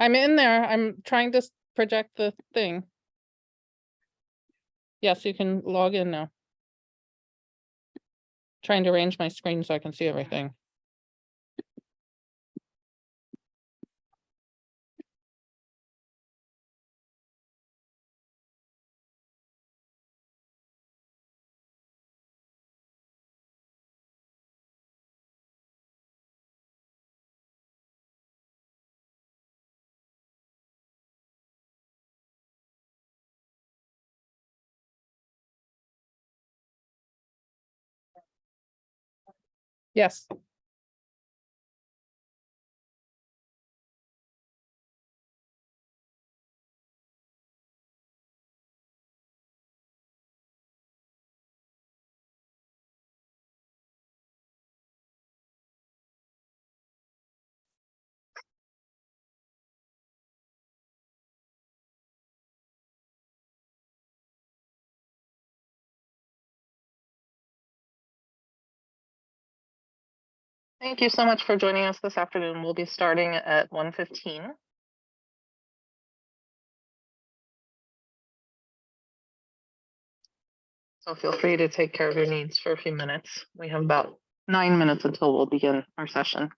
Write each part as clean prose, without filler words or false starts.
I'm in there. I'm trying to project the thing. Yes, you can log in now. Trying to arrange my screen so I can see everything. Yes. Thank you so much for joining us this afternoon. We'll be starting at 1:15. So feel free to take care of your needs for a few minutes. We have about 9 minutes until we'll begin our session.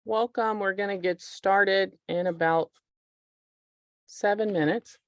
Welcome. We're going to get started in about 7 minutes.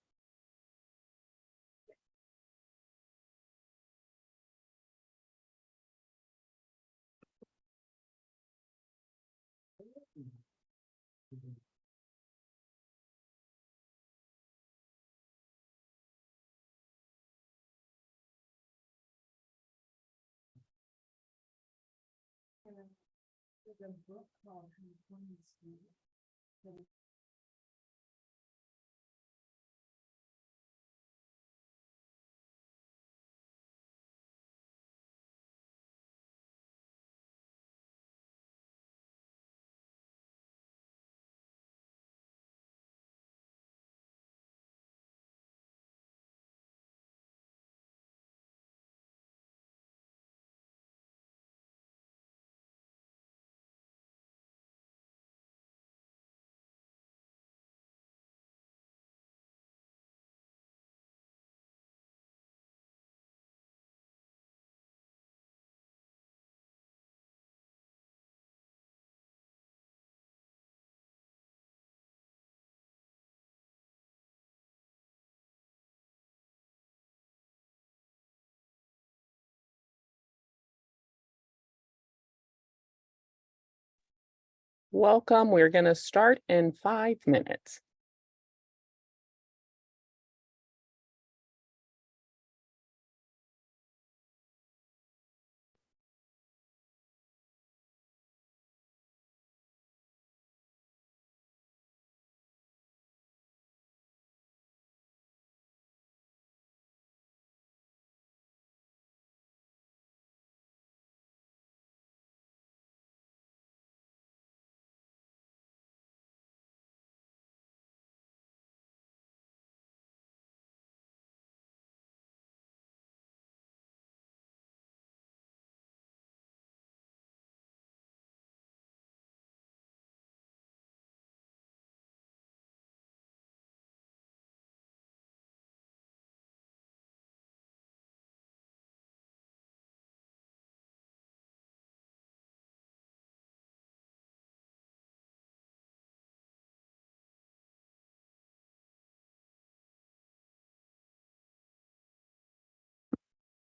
Welcome. We're going to start in 5 minutes.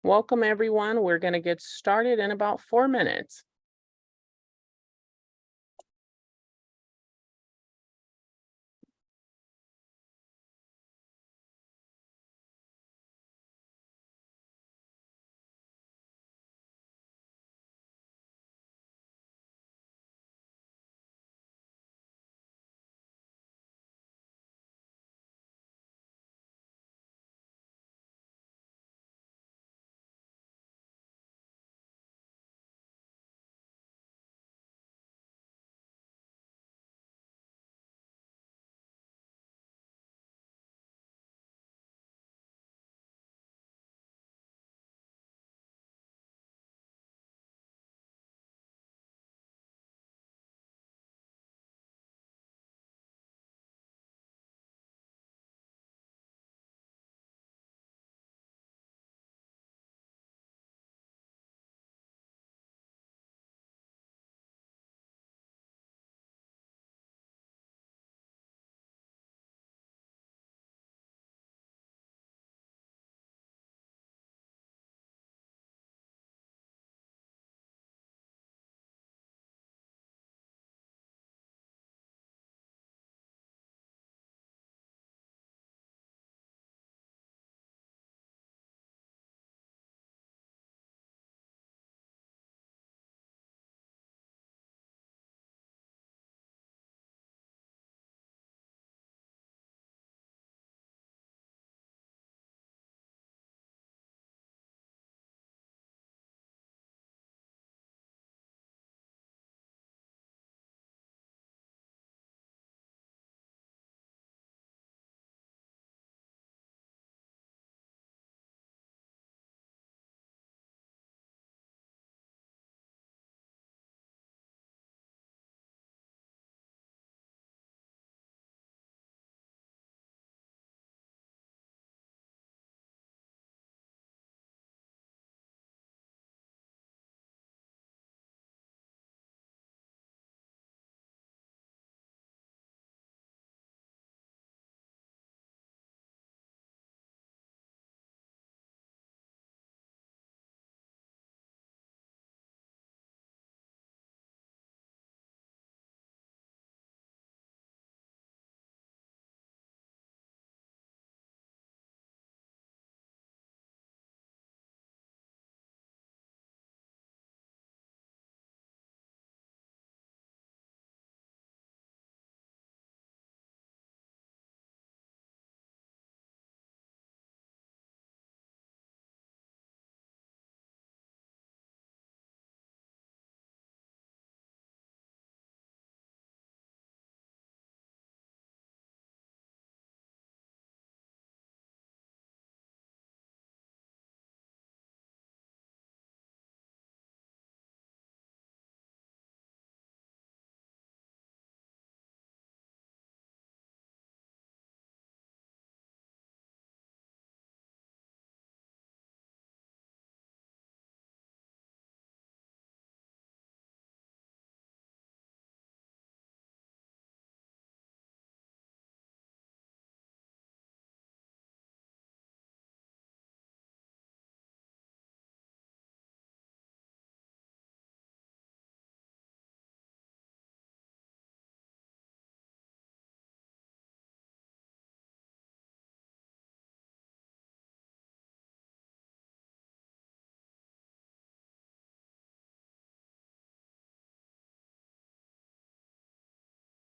Welcome, everyone. We're going to get started in about 4 minutes.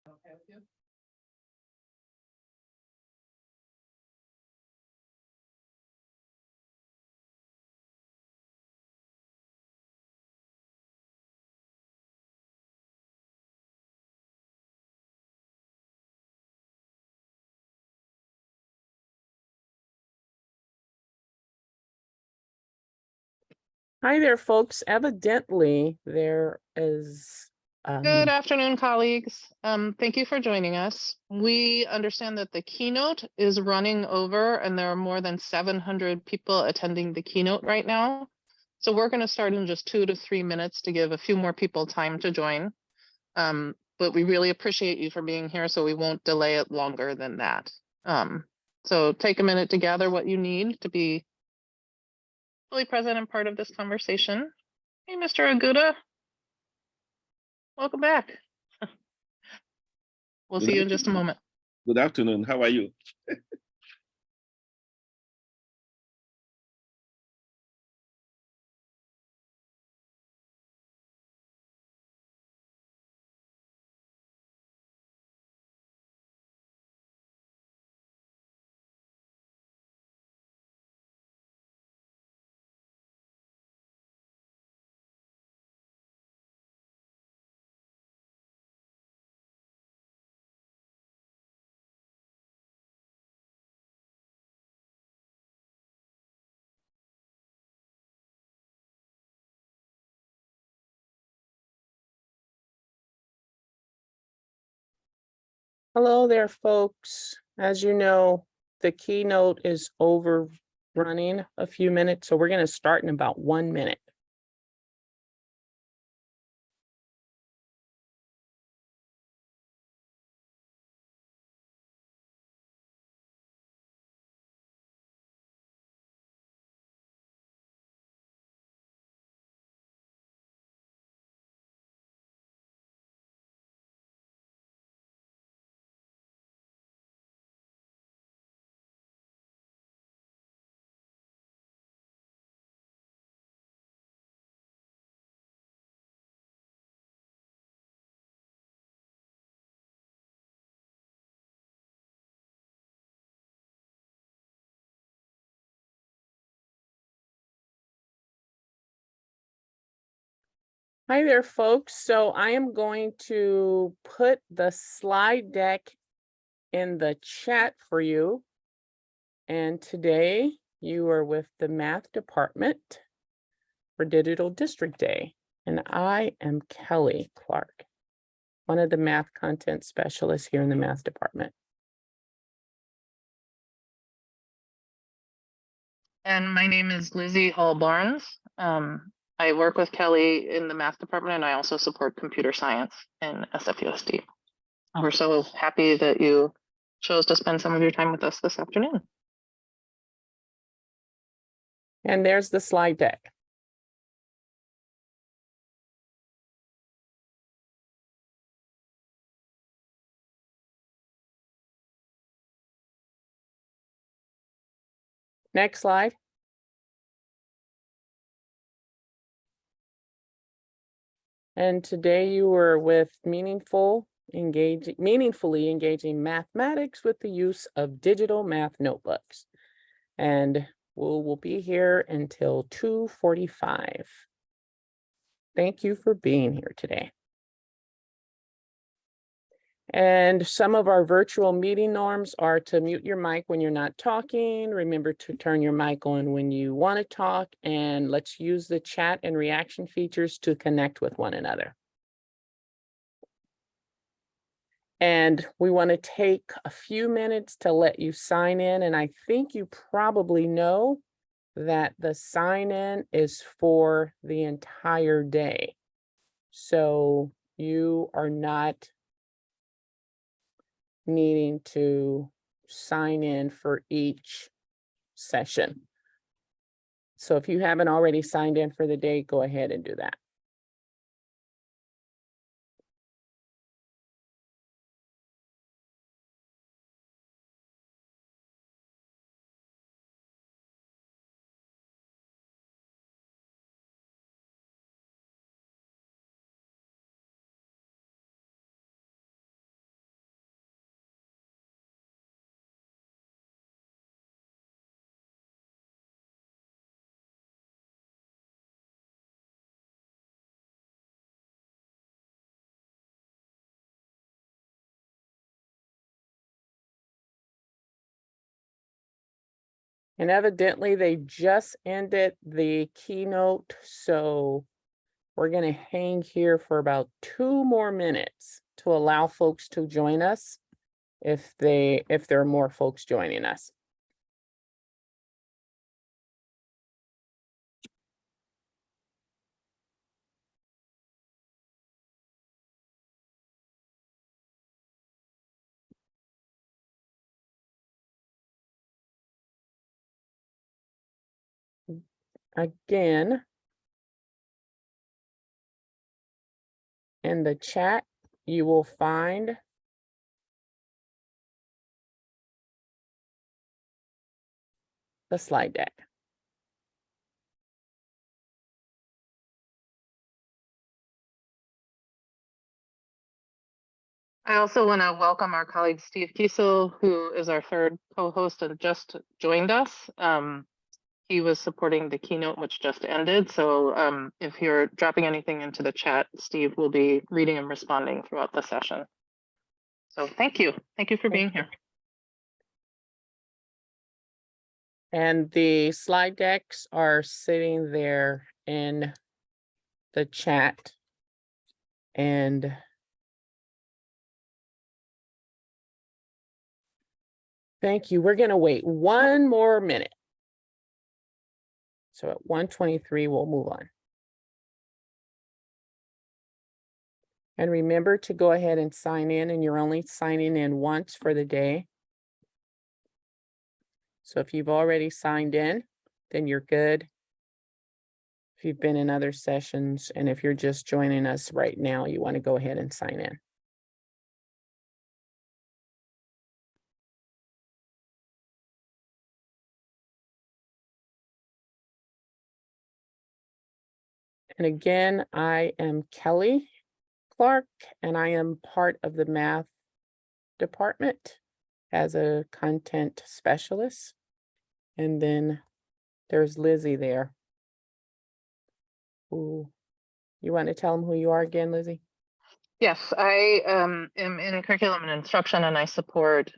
Okay with you? Hi there, folks. Evidently, there is. Good afternoon, colleagues. Thank you for joining us. We understand that the keynote is running over and there are more than 700 people attending the keynote right now. So we're going to start in just 2 to 3 minutes to give a few more people time to join. But we really appreciate you for being here, so we won't delay it longer than that. So take a minute to gather what you need to be fully present and part of this conversation. Hey, Mr. Aguda, welcome back. We'll see you in just a moment. Good afternoon. How are you? Hello there, folks. As you know, the keynote is overrunning a few minutes, so we're going to start in about 1 minute. Hi there, folks. So I am going to put the slide deck in the chat for you. And today you are with the math department for Digital District Day. And I am Kelly Clark, one of the math content specialists here in the math department. And my name is Lizzie Hall Barnes. I work with Kelly in the math department, and I also support computer science in SFUSD. We're so happy that you chose to spend some of your time with us this afternoon. And there's the slide deck. Next slide. And today you were with meaningfully engaging mathematics with the use of digital math notebooks. And we'll be here until 2:45. Thank you for being here today. And some of our virtual meeting norms are to mute your mic when you're not talking. Remember to turn your mic on when you want to talk, and let's use the chat and reaction features to connect with one another. And we want to take a few minutes to let you sign in. And I think you probably know that the sign in is for the entire day. So you are not needing to sign in for each session. So if you haven't already signed in for the day, go ahead and do that. And evidently they just ended the keynote, so we're going to hang here for about 2 more minutes to allow folks to join us if there are more folks joining us. again, in the chat, you will find the slide deck. I also want to welcome our colleague Steve Kiesel, who is our third co-host and just joined us. He was supporting the keynote, which just ended. So if you're dropping anything into the chat, Steve will be reading and responding throughout the session. So thank you. Thank you for being here. And the slide decks are sitting there in the chat. And thank you. We're going to wait one more minute. So at 1:23, we'll move on. And remember to go ahead and sign in, and you're only signing in once for the day. So if you've already signed in, then you're good. If you've been in other sessions, and if you're just joining us right now, you want to go ahead and sign in. And again, I am Kelly Clark, and I am part of the math department as a content specialist. And then there's Lizzie there. Ooh. You want to tell them who you are again, Lizzie? Yes, I am in curriculum and instruction, and I support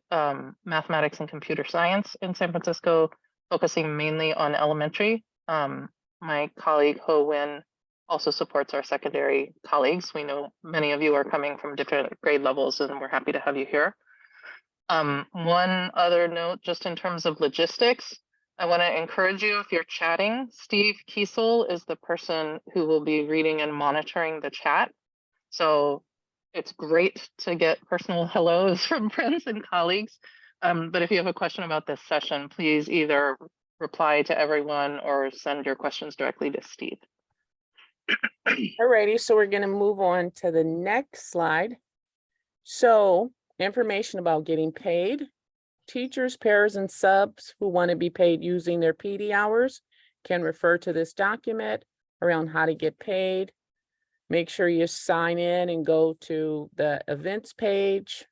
mathematics and computer science in San Francisco, focusing mainly on elementary. My colleague Ho Win also supports our secondary colleagues. We know many of you are coming from different grade levels, and we're happy to have you here. One other note, just in terms of logistics, I want to encourage you, if you're chatting, Steve Kiesel is the person who will be reading and monitoring the chat. So it's great to get personal hellos from friends and colleagues. But if you have a question about this session, please either reply to everyone or send your questions directly to Steve. Alrighty, so we're going to move on to the next slide. So information about getting paid. Teachers, pairs, and subs who want to be paid using their PD hours can refer to this document around how to get paid. Make sure you sign in and go to the events page.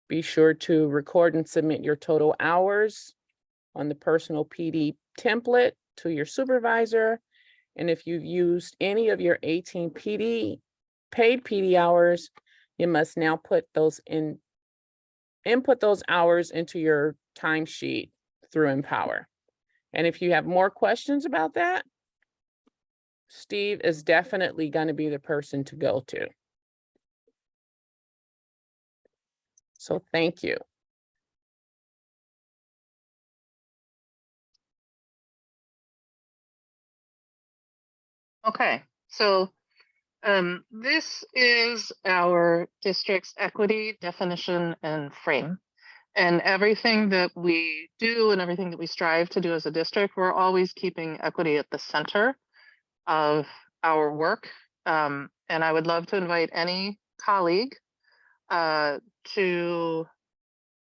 Be sure to record and submit your total hours on the personal PD template to your supervisor. And if you've used any of your 18 paid PD hours, you must now input those hours into your timesheet through Empower. And if you have more questions about that, Steve is definitely going to be the person to go to. So thank you. Okay, so this is our district's equity definition and frame. And everything that we do and everything that we strive to do as a district, we're always keeping equity at the center of our work. And I would love to invite any colleague to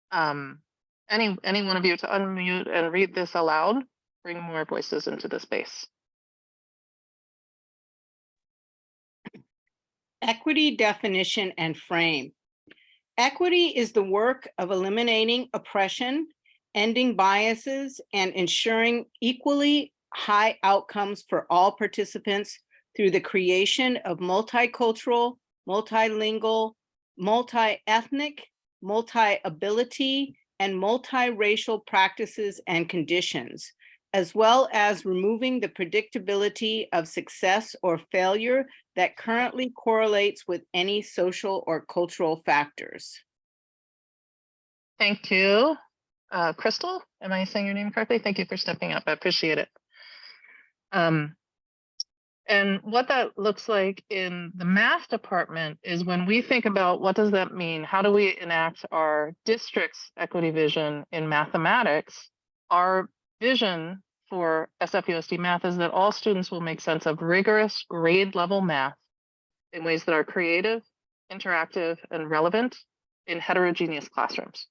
any one of you to unmute and read this aloud, bring more voices into the space. Equity definition and frame. Equity is the work of eliminating oppression, ending biases, and ensuring equally high outcomes for all participants through the creation of multicultural, multilingual, multi-ethnic, multi-ability, and multiracial practices and conditions, as well as removing the predictability of success or failure that currently correlates with any social or cultural factors. Thank you. Crystal, am I saying your name correctly? Thank you for stepping up. I appreciate it. And what that looks like in the math department is when we think about what does that mean? How do we enact our district's equity vision in mathematics? Our vision for SFUSD math is that all students will make sense of rigorous grade level math in ways that are creative, interactive, and relevant in heterogeneous classrooms.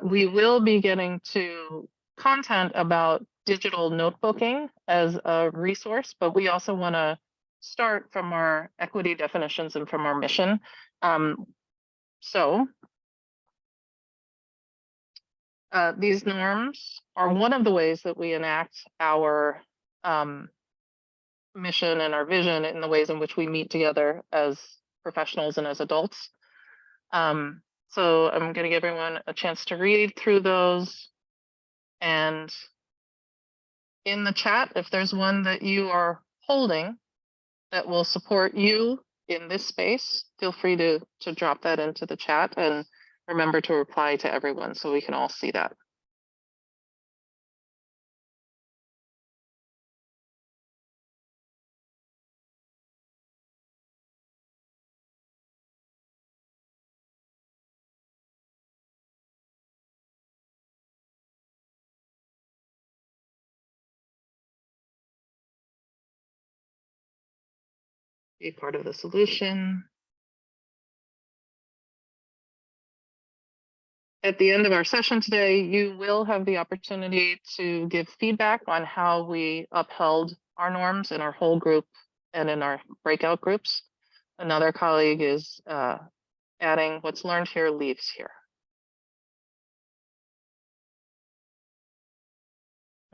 We will be getting to content about digital notebooking as a resource, but we also want to start from our equity definitions and from our mission. These norms are one of the ways that we enact our mission and our vision in the ways in which we meet together as professionals and as adults. So I'm going to give everyone a chance to read through those. And in the chat, if there's one that you are holding that will support you in this space, feel free to drop that into the chat, and remember to reply to everyone so we can all see that. Be part of the solution. At the end of our session today, you will have the opportunity to give feedback on how we upheld our norms in our whole group and in our breakout groups. Another colleague is adding what's learned here leaves here.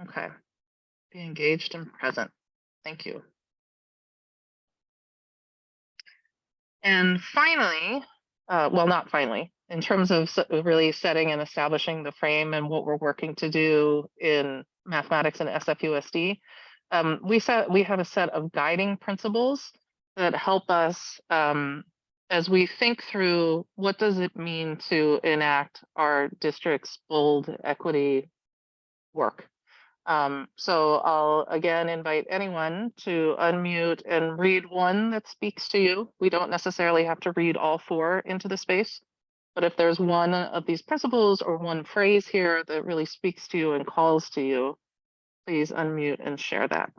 Okay, be engaged and present. Thank you. And finally, well, not finally, in terms of really setting and establishing the frame and what we're working to do in mathematics and SFUSD, we have a set of guiding principles that help us as we think through what does it mean to enact our district's bold equity work. So I'll again invite anyone to unmute and read one that speaks to you. We don't necessarily have to read all four into the space, but if there's one of these principles or one phrase here that really speaks to you and calls to you, please unmute and share that.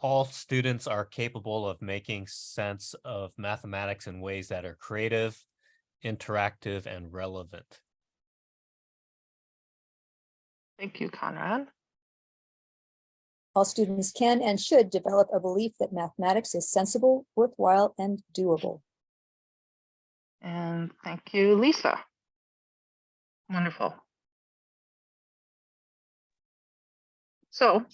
All students are capable of making sense of mathematics in ways that are creative, interactive, and relevant. Thank you, Conrad. All students can and should develop a belief that mathematics is sensible, worthwhile, and doable. And thank you, Lisa. Wonderful. So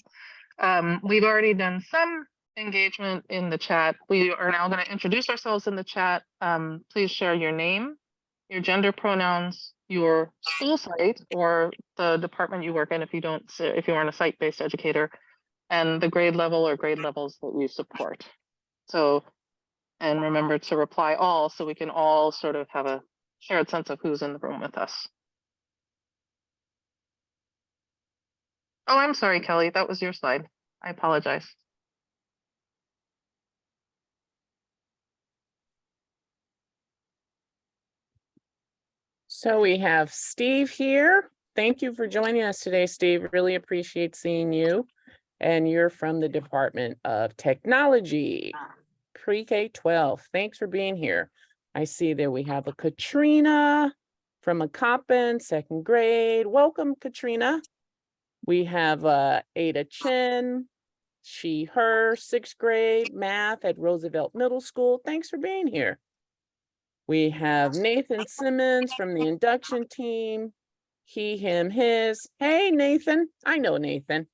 we've already done some engagement in the chat. We are now going to introduce ourselves in the chat. Please share your name, your gender pronouns, your school site or the department you work in if you aren't a site-based educator, and the grade level or grade levels that you support. So, and remember to reply all so we can all sort of have a shared sense of who's in the room with us. Oh, I'm sorry, Kelly, that was your slide. I apologize. So we have Steve here. Thank you for joining us today, Steve. Really appreciate seeing you. And you're from the Department of Technology, pre-K 12. Thanks for being here. I see that we have a Katrina from Accompin, second grade. Welcome, Katrina. We have Ada Chen, she, her, sixth grade, math at Roosevelt Middle School. Thanks for being here. We have Nathan Simmons from the induction team, he, him, his. Hey, Nathan. I know Nathan.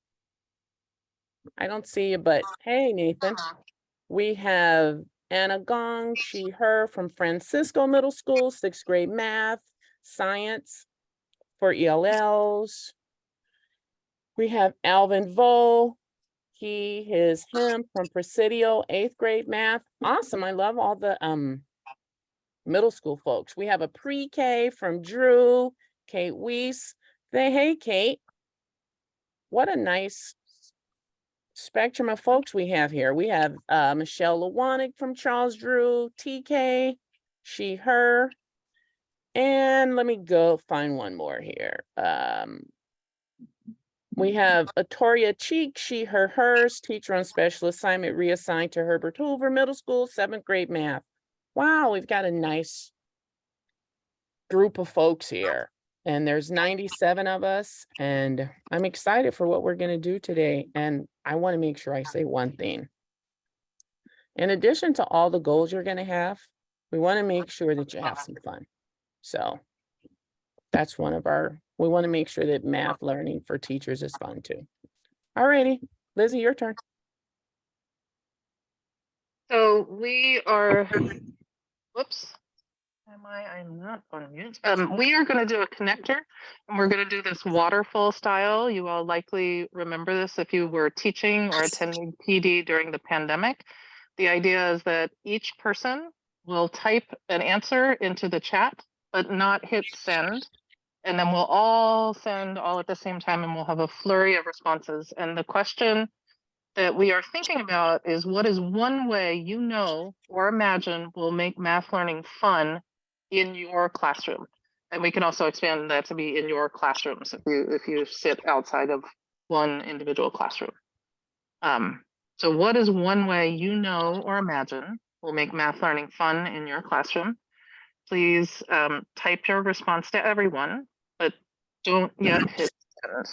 I don't see you, but hey, Nathan. We have Anna Gong, she, her from Francisco Middle School, sixth grade math, science for ELLs. We have Alvin Vo, he, his, him from Presidio, eighth grade math. Awesome. I love all the middle school folks. We have a pre-K from Drew, Kate Weiss. Hey, Kate. What a nice spectrum of folks we have here. We have Michelle Lewanick from Charles Drew, TK, she, her. And let me go find one more here. We have Atoria Cheek, she, her, hers, teacher on special assignment reassigned to Herbert Hoover Middle School, 7th grade math. Wow, we've got a nice group of folks here. And there's 97 of us, and I'm excited for what we're going to do today. And I want to make sure I say one thing. In addition to all the goals you're going to have, we want to make sure that you have some fun. So that's one of we want to make sure that math learning for teachers is fun too. All righty, Lizzie, your turn. So we are, whoops. I'm not on mute. We are going to do a connector, and we're going to do this waterfall style. You all likely remember this if you were teaching or attending PD during the pandemic. The idea is that each person will type an answer into the chat, but not hit send. And then we'll all send all at the same time, and we'll have a flurry of responses. And the question that we are thinking about is, what is one way you know or imagine will make math learning fun in your classroom? And we can also expand that to be in your classrooms if you sit outside of one individual classroom. So what is one way you know or imagine will make math learning fun in your classroom? Please type your response to everyone, but don't yet hit send.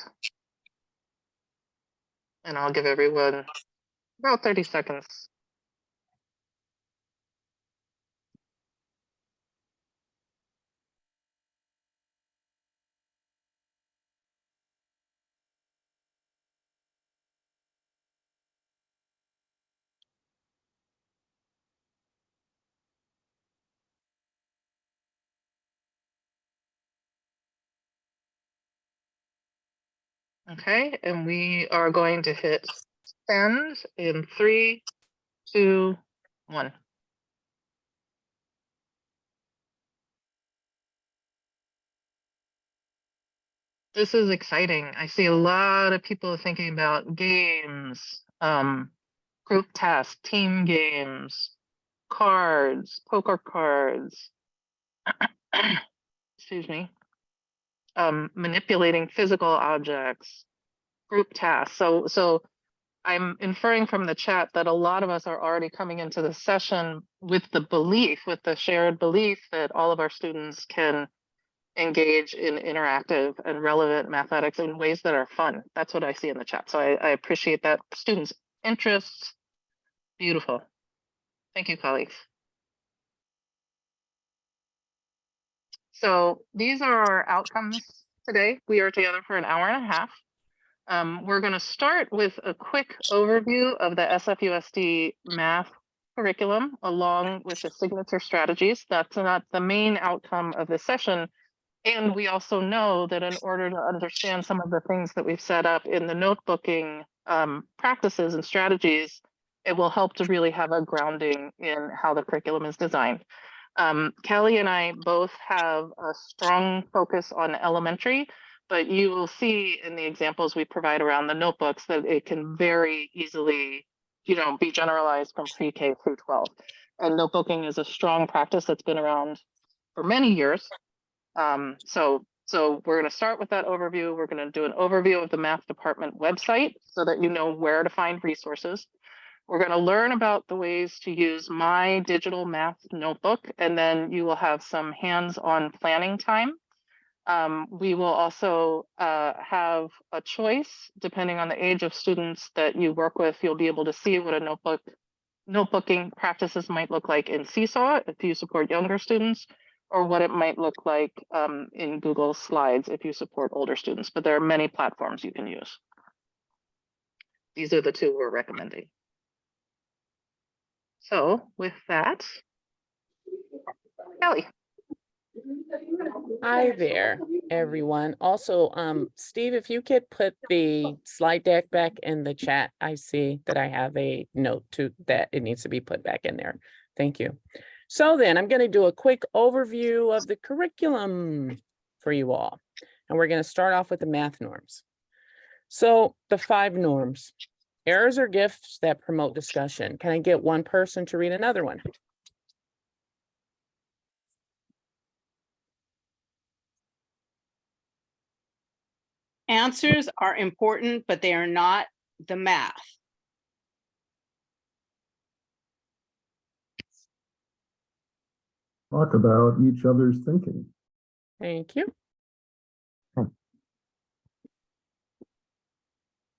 And I'll give everyone about 30 seconds. Okay, and we are going to hit send in 3, 2, 1. This is exciting. I see a lot of people thinking about games, group tasks, team games, cards, poker cards, excuse me, manipulating physical objects, group tasks. So I'm inferring from the chat that a lot of us are already coming into the session with the shared belief that all of our students can engage in interactive and relevant mathematics in ways that are fun. That's what I see in the chat. So I appreciate that. Students' interests, beautiful. Thank you, colleagues. So these are our outcomes today. We are together for an hour and a half. We're going to start with a quick overview of the SFUSD math curriculum along with the signature strategies. That's not the main outcome of this session. And we also know that in order to understand some of the things that we've set up in the notebooking practices and strategies, it will help to really have a grounding in how the curriculum is designed. Kelly and I both have a strong focus on elementary, but you will see in the examples we provide around the notebooks that it can very easily, be generalized from pre-K through 12. And notebooking is a strong practice that's been around for many years. So we're going to start with that overview. We're going to do an overview of the math department website so that you know where to find resources. We're going to learn about the ways to use my digital math notebook, and then you will have some hands-on planning time. We will also have a choice, depending on the age of students that you work with. You'll be able to see what a notebooking practices might look like in Seesaw if you support younger students, or what it might look like in Google Slides if you support older students. But there are many platforms you can use. These are the two we're recommending. So with that, Kelly. Hi there, everyone. Also, Steve, if you could put the slide deck back in the chat, I see that I have a note to that it needs to be put back in there. Thank you. So then I'm going to do a quick overview of the curriculum for you all. And we're going to start off with the math norms. So the 5 norms: Errors or gifts that promote discussion. Can I get one person to read another one? Answers are important, but they are not the math. Talk about each other's thinking. Thank you.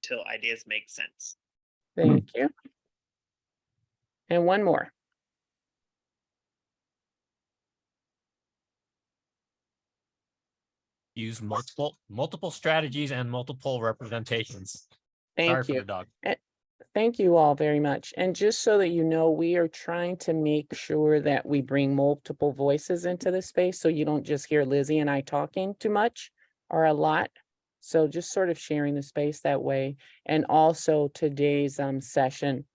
Till ideas make sense. Thank you. And one more. Use multiple strategies and multiple representations. Sorry Thank for you. the dog. Thank you all very much. And just so that you know, we are trying to make sure that we bring multiple voices into the space, so you don't just hear Lizzie and I talking too much or a lot. So just sort of sharing the space that way. And also today's session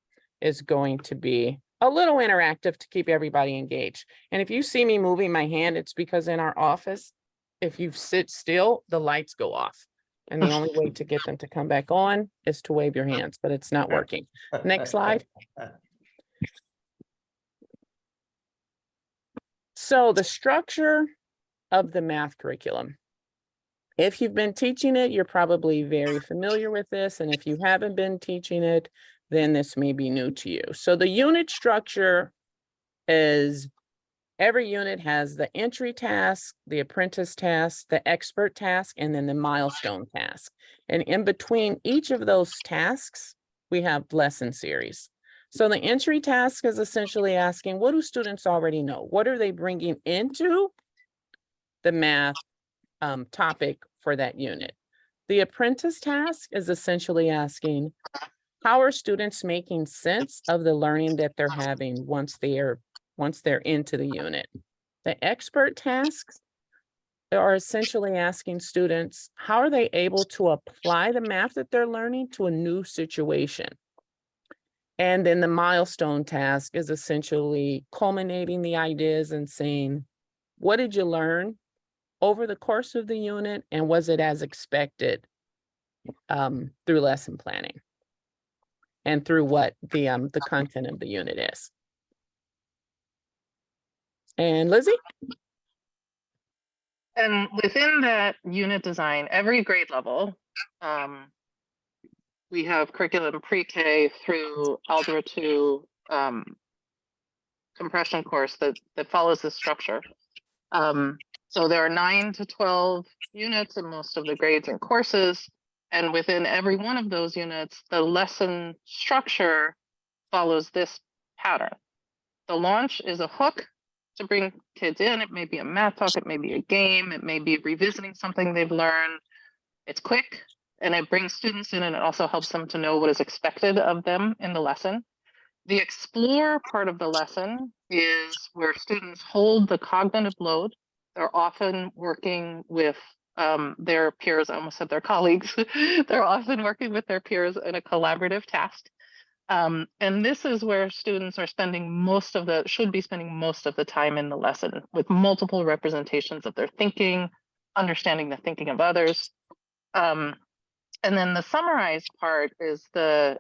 is going to be a little interactive to keep everybody engaged. And if you see me moving my hand, it's because in our office, if you sit still, the lights go off. And the only way to get them to come back on is to wave your hands, but it's not working. Next slide. So the structure of the math curriculum. If you've been teaching it, you're probably very familiar with this. And if you haven't been teaching it, then this may be new to you. So the unit structure is every unit has the entry task, the apprentice task, the expert task, and then the milestone task. And in between each of those tasks, we have lesson series. So the entry task is essentially asking, what do students already know? What are they bringing into the math topic for that unit? The apprentice task is essentially asking, how are students making sense of the learning that they're having once they're into the unit? The expert tasks are essentially asking students, how are they able to apply the math that they're learning to a new situation? And then the milestone task is essentially culminating the ideas and saying, what did you learn over the course of the unit, and was it as expected through lesson planning and through what the content of the unit is? And Lizzie? And within that unit design, every grade level, we have curriculum pre-K through Algebra 2 compression course that follows this structure. So there are 9 to 12 units in most of the grades and courses. And within every one of those units, the lesson structure follows this pattern. The launch is a hook to bring kids in. It may be a math talk, it may be a game, it may be revisiting something they've learned. It's quick and it brings students in, and it also helps them to know what is expected of them in the lesson. The explore part of the lesson is where students hold the cognitive load. They're often working with their peers, I almost said their colleagues. They're often working with their peers in a collaborative task. And this is where students are should be spending most of the time in the lesson, with multiple representations of their thinking, understanding the thinking of others. And then the summarized part is the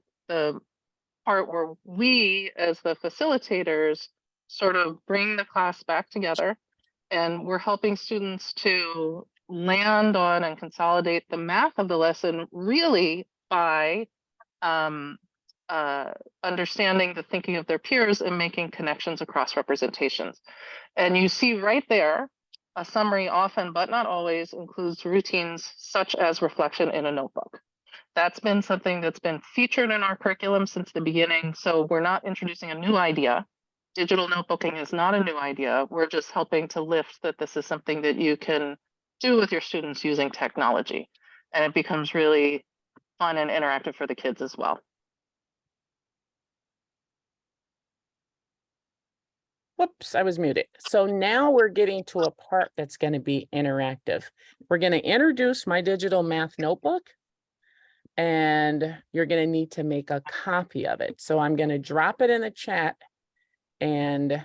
part where we, as the facilitators, sort of bring the class back together, and we're helping students to land on and consolidate the math of the lesson, really by understanding the thinking of their peers and making connections across representations. And you see right there, a summary often, but not always, includes routines such as reflection in a notebook. That's been something that's been featured in our curriculum since the beginning. So we're not introducing a new idea. Digital notebooking is not a new idea. We're just helping to lift that this is something that you can do with your students using technology. And it becomes really fun and interactive for the kids as well. Whoops, I was muted. So now we're getting to a part that's going to be interactive. We're going to introduce my digital math notebook, and you're going to need to make a copy of it. So I'm going to drop it in the chat, and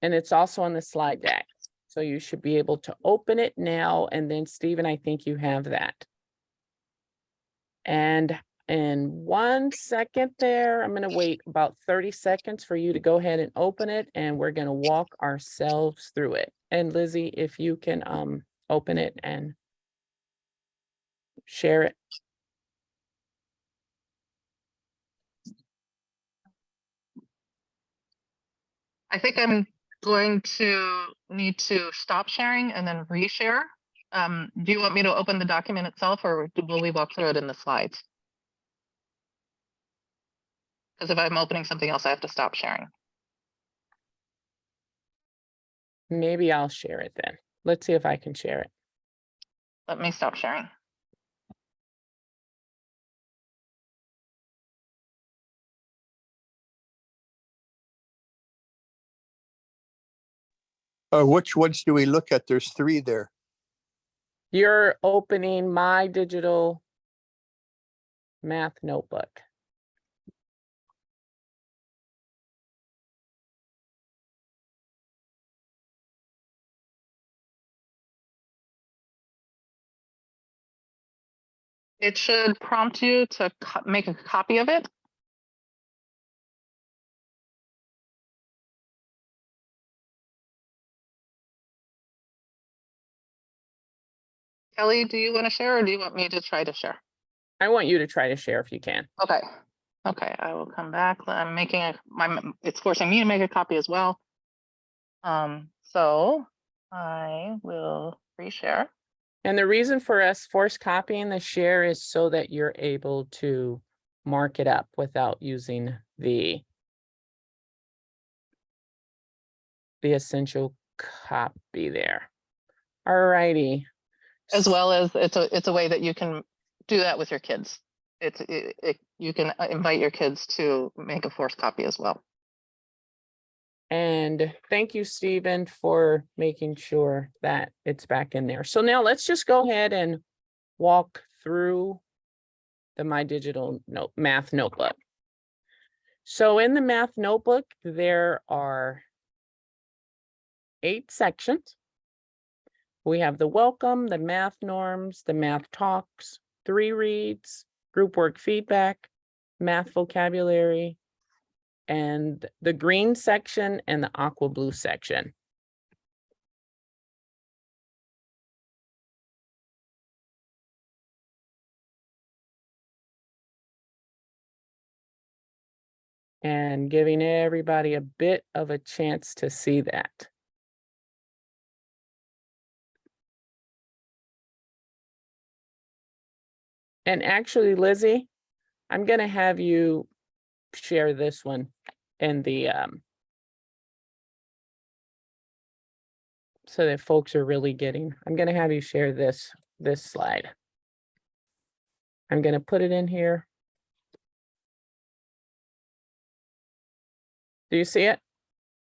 it's also on the slide deck. So you should be able to open it now. And then Stephen, I think you have that. And in 1 second there, I'm going to wait about 30 seconds for you to go ahead and open it, and we're going to walk ourselves through it. And Lizzie, if you can open it and share it. I think I'm going to need to stop sharing and then reshare. Do you want me to open the document itself, or will we walk through it in the slides? Because if I'm opening something else, I have to stop sharing. Maybe I'll share it then. Let's see if I can share it. Let me stop sharing. Which ones do we look at? There's 3 there. You're opening my digital math notebook. It should prompt you to make a copy of it. Kelly, do you want to share, or do you want me to try to share? I want you to try to share if you can. Okay. Okay, I will come back. I'm making it's forcing me to make a copy as well. So I will reshare. And the reason for us force copying the share is so that you're able to mark it up without using the essential copy there. All righty. As well as it's a way that you can do that with your kids. You can invite your kids to make a forced copy as well. And thank you, Stephen, for making sure that it's back in there. So now let's just go ahead and walk through the My Digital Math Notebook. So in the Math Notebook, there are 8 sections. We have the welcome, the math norms, the math talks, 3 reads, group work feedback, math vocabulary, and the green section and the aqua blue section. And giving everybody a bit of a chance to see that. And actually, Lizzie, I'm going to have you share this one in the so that folks are really getting. I'm going to have you share this slide. I'm going to put it in here. Do you see it?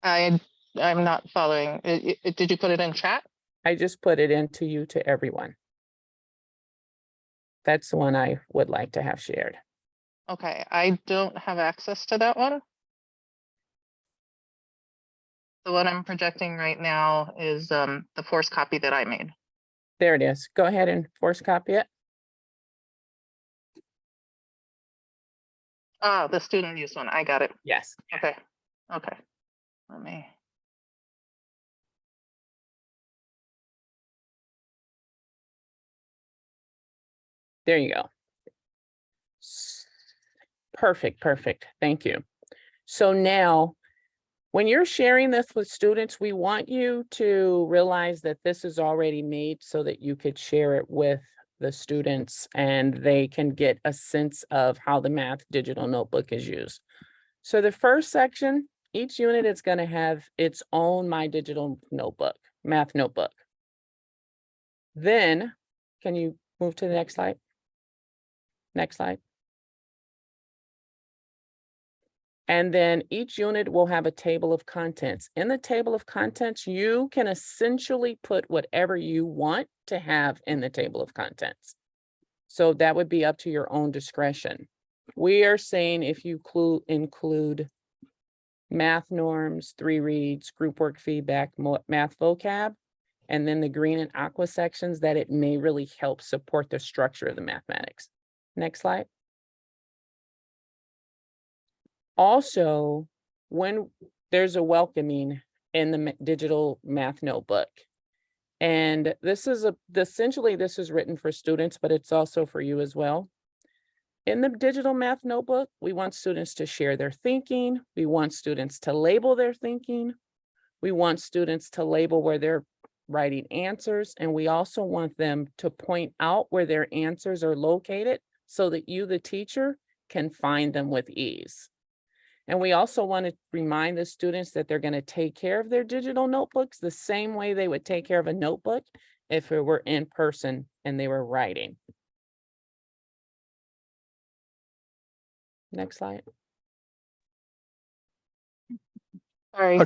I'm not following. Did you put it in chat? I just put it into you to everyone. That's the one I would like to have shared. Okay, I don't have access to that one. The one I'm projecting right now is the forced copy that I made. There it is. Go ahead and force copy it. Ah, the student use one. I got it. Yes. Okay. Okay. Let me. There you go. Perfect, perfect. Thank you. So now, when you're sharing this with students, we want you to realize that this is already made so that you could share it with the students and they can get a sense of how the Math Digital Notebook is used. So the first section, each unit is going to have its own My Digital Notebook, Math Notebook. Then, can you move to the next slide? Next slide. And then each unit will have a table of contents. In the table of contents, you can essentially put whatever you want to have in the table of contents. So that would be up to your own discretion. We are saying if you include math norms, 3 reads, group work feedback, math vocab, and then the green and aqua sections, that it may really help support the structure of the mathematics. Next slide. Also, when there's a welcoming in the digital math notebook, and this is essentially this is written for students, but it's also for you as well. In the digital math notebook, we want students to share their thinking. We want students to label their thinking. We want students to label where they're writing answers. And we also want them to point out where their answers are located so that you, the teacher, can find them with ease. And we also want to remind the students that they're going to take care of their digital notebooks the same way they would take care of a notebook if it were in person and they were writing. Next slide. Sorry.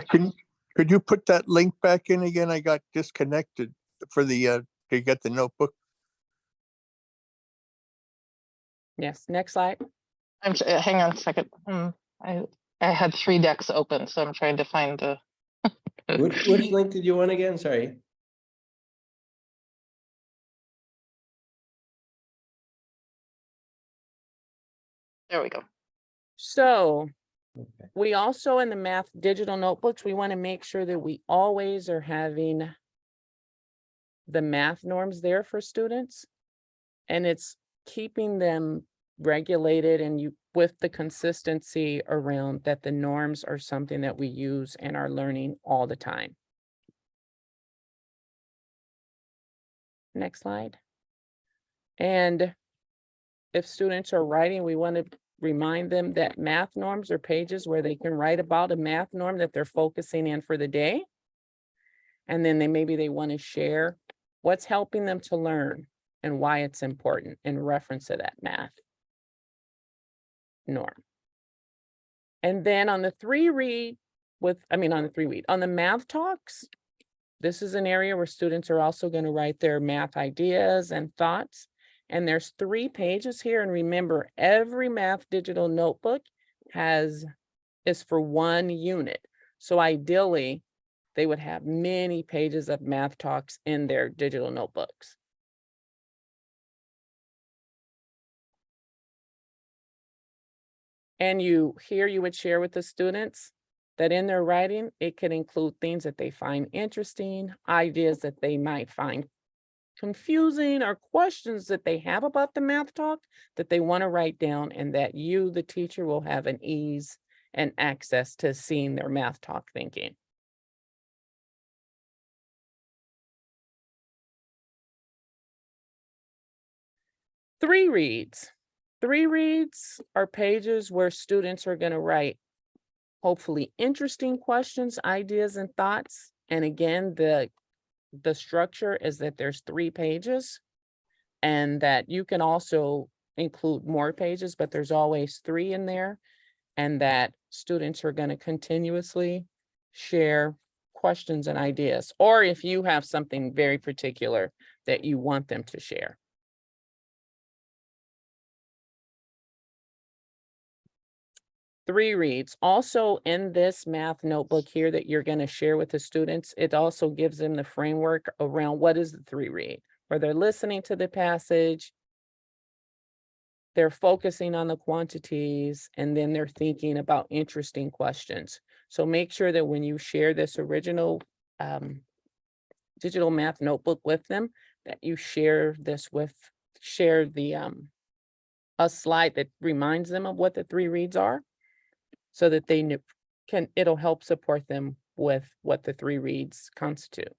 Could you put that link back in again? I got disconnected for the, to get the notebook. Yes, next slide. Hang on a second. I had 3 decks open, so I'm trying to find the. Which link did you want again? Sorry. There we go. So Okay. we also in the math digital notebooks, we want to make sure that we always are having the math norms there for students. And it's keeping them regulated and you with the consistency around that the norms are something that we use and are learning all the time. Next slide. And if students are writing, we want to remind them that math norms are pages where they can write about a math norm that they're focusing in for the day. And then maybe they want to share what's helping them to learn and why it's important in reference to that math norm. And then on the on the math talks, this is an area where students are also going to write their math ideas and thoughts. And there's 3 pages here. And remember, every math digital notebook is for 1 unit. So ideally, they would have many pages of math talks in their digital notebooks. And you would share with the students that in their writing, it can include things that they find interesting, ideas that they might find confusing, or questions that they have about the math talk that they want to write down, and that you, the teacher, will have an ease and access to seeing their math talk thinking. Three reads are pages where students are going to write hopefully interesting questions, ideas, and thoughts. And again, the structure is that there's 3 pages, and that you can also include more pages, but there's always 3 in there, and that students are going to continuously share questions and ideas, or if you have something very particular that you want them to share. Three reads. Also in this math notebook here that you're going to share with the students, it also gives them the framework around what is the 3 read, where they're listening to the passage, they're focusing on the quantities, and then they're thinking about interesting questions. So make sure that when you share this original digital math notebook with them, that you share a slide that reminds them of what the 3 reads are, so that they it'll help support them with what the 3 reads constitute.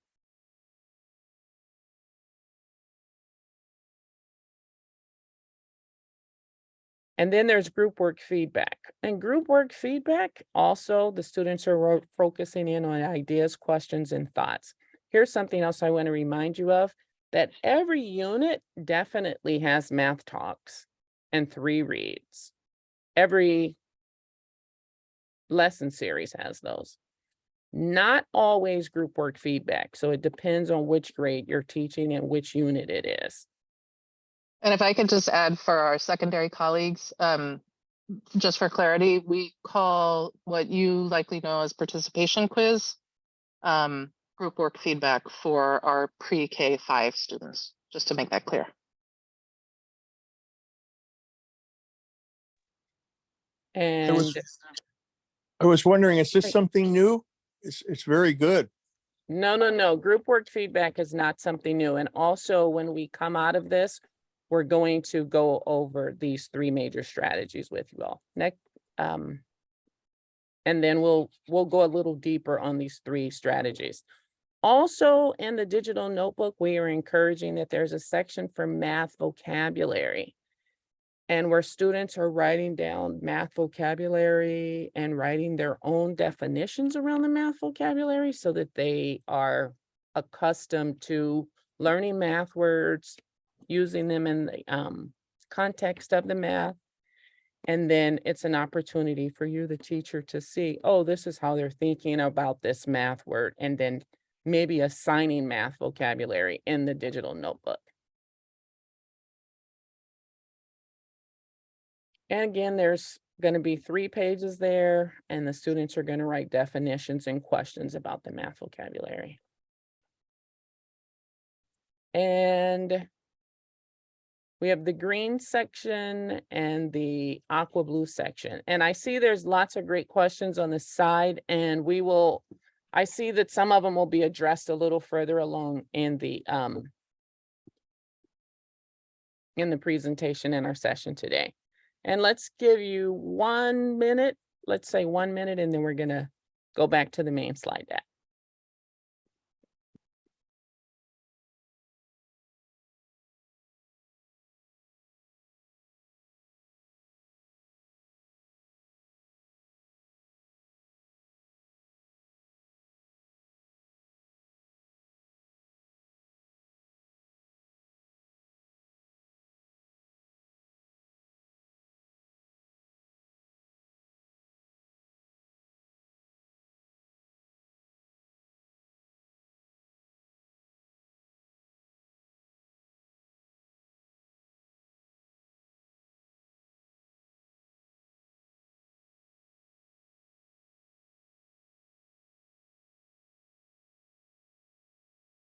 And then there's group work feedback. And group work feedback, also the students are focusing in on ideas, questions, and thoughts. Here's something else I want to remind you of, that every unit definitely has math talks and 3 reads. Every lesson series has those. Not always group work feedback. So it depends on which grade you're teaching and which unit it is. And if I could just add for our secondary colleagues, just for clarity, we call what you likely know as participation quiz, group work feedback for our pre-K 5 students, just to make that clear. And I was wondering, is this Right. something new? It's very good. no, group work feedback is not something new. And also when we come out of this, we're going to go over these 3 major strategies with you all. Next, and then we'll go a little deeper on these 3 strategies. Also in the digital notebook, we are encouraging that there's a section for math vocabulary. And where students are writing down math vocabulary and writing their own definitions around the math vocabulary so that they are accustomed to learning math words, using them in the context of the math. And then it's an opportunity for you, the teacher, to see, oh, this is how they're thinking about this math word, and then maybe assigning math vocabulary in the digital notebook. And again, there's going to be 3 pages there, and the students are going to write definitions and questions about the math vocabulary. And we have the green section and the aqua blue section. And I see there's lots of great questions on the side, and I see that some of them will be addressed a little further along in the presentation in our session today. And let's give you 1 minute, let's say 1 minute, and then we're going to go back to the main slide deck.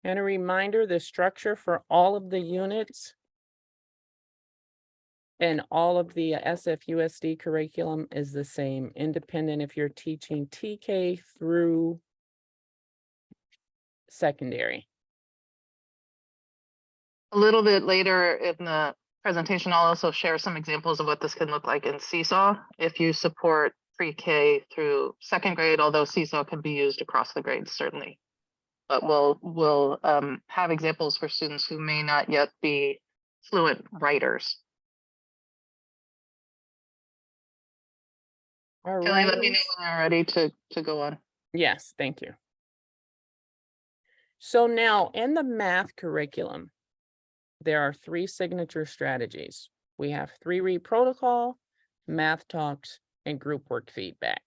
And a reminder, the structure for all of the units and all of the SFUSD curriculum is the same, independent if you're teaching TK through secondary. A little bit later in the presentation, I'll also share some examples of what this can look like in Seesaw if you support pre-K through 2nd grade, although Seesaw can be used across the grades, certainly. But we'll have examples for students who may not yet be fluent writers. All Kelly, right. let me know when you're ready to go on. Yes, thank you. So now in the math curriculum, there are 3 signature strategies. We have 3-read protocol, math talks, and group work feedback,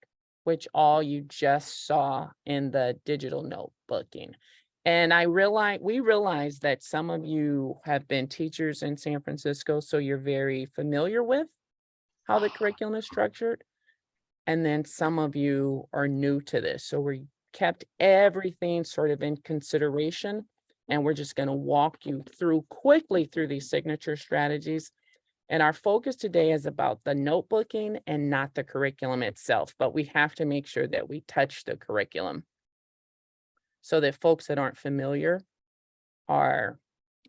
which all you just saw in the digital notebooking. And we realize that some of you have been teachers in San Francisco, so you're very familiar with how the curriculum is structured. And then some of you are new to this. So we kept everything sort of in consideration. And we're just going to walk you quickly through these signature strategies. And our focus today is about the notebooking and not the curriculum itself. But we have to make sure that we touch the curriculum so that folks that aren't familiar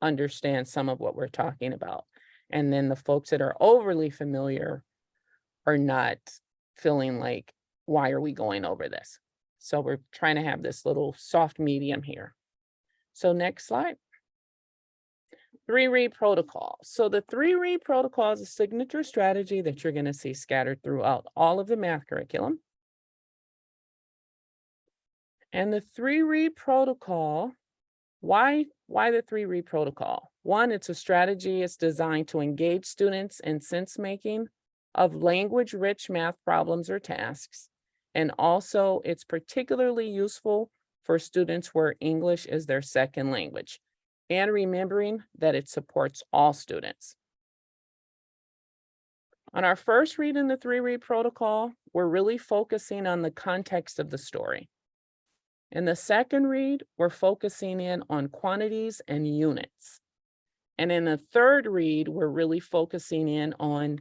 understand some of what we're talking about. And then the folks that are overly familiar are not feeling like, why are we going over this? So we're trying to have this little soft medium here. So next slide. 3-read protocol. So the 3-read protocol is a signature strategy that you're going to see scattered throughout all of the math curriculum. And the 3-read protocol, why the 3-read protocol? 1, it's a strategy. It's designed to engage students in sense making of language-rich math problems or tasks. And also it's particularly useful for students where English is their 2nd language, and remembering that it supports all students. On our first read in the 3-read protocol, we're really focusing on the context of the story. In the 2nd read, we're focusing in on quantities and units. And in the 3rd read, we're really focusing in on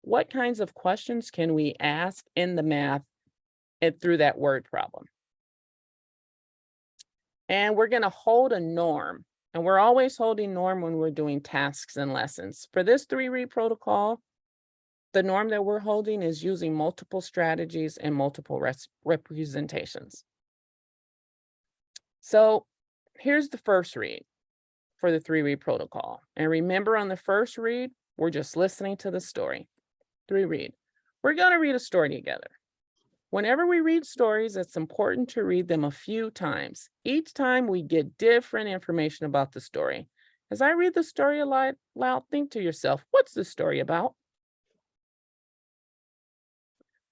what kinds of questions can we ask in the math and through that word problem? And we're going to hold a norm. And we're always holding norm when we're doing tasks and lessons. For this 3-read protocol, the norm that we're holding is using multiple strategies and multiple representations. So here's the first read for the 3-read protocol. And remember, on the first read, we're just listening to the story. 3-read. We're going to read a story together. Whenever we read stories, it's important to read them a few times. Each time we get different information about the story. As I read the story aloud, think to yourself, what's the story about?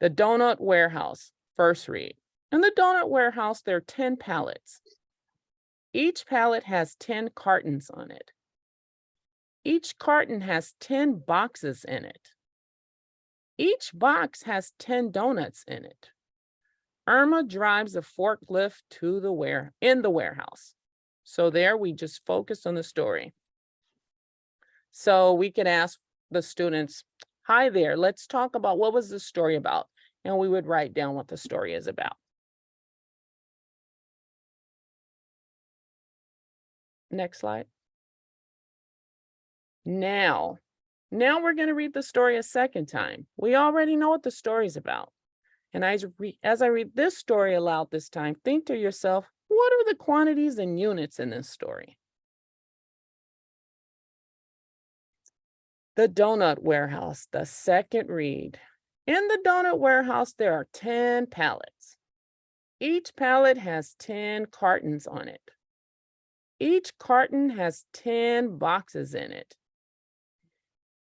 The donut warehouse, first read. In the donut warehouse, there are 10 pallets. Each pallet has 10 cartons on it. Each carton has 10 boxes in it. Each box has 10 donuts in it. Irma drives a forklift to in the warehouse. So there we just focus on the story. So we could ask the students, hi there, let's talk about what was the story about? And we would write down what the story is about. Next slide. Now we're going to read the story a second time. We already know what the story is about. And as I read this story aloud this time, think to yourself, what are the quantities and units in this story? The donut warehouse, the second read. In the donut warehouse, there are 10 pallets. Each pallet has 10 cartons on it. Each carton has 10 boxes in it.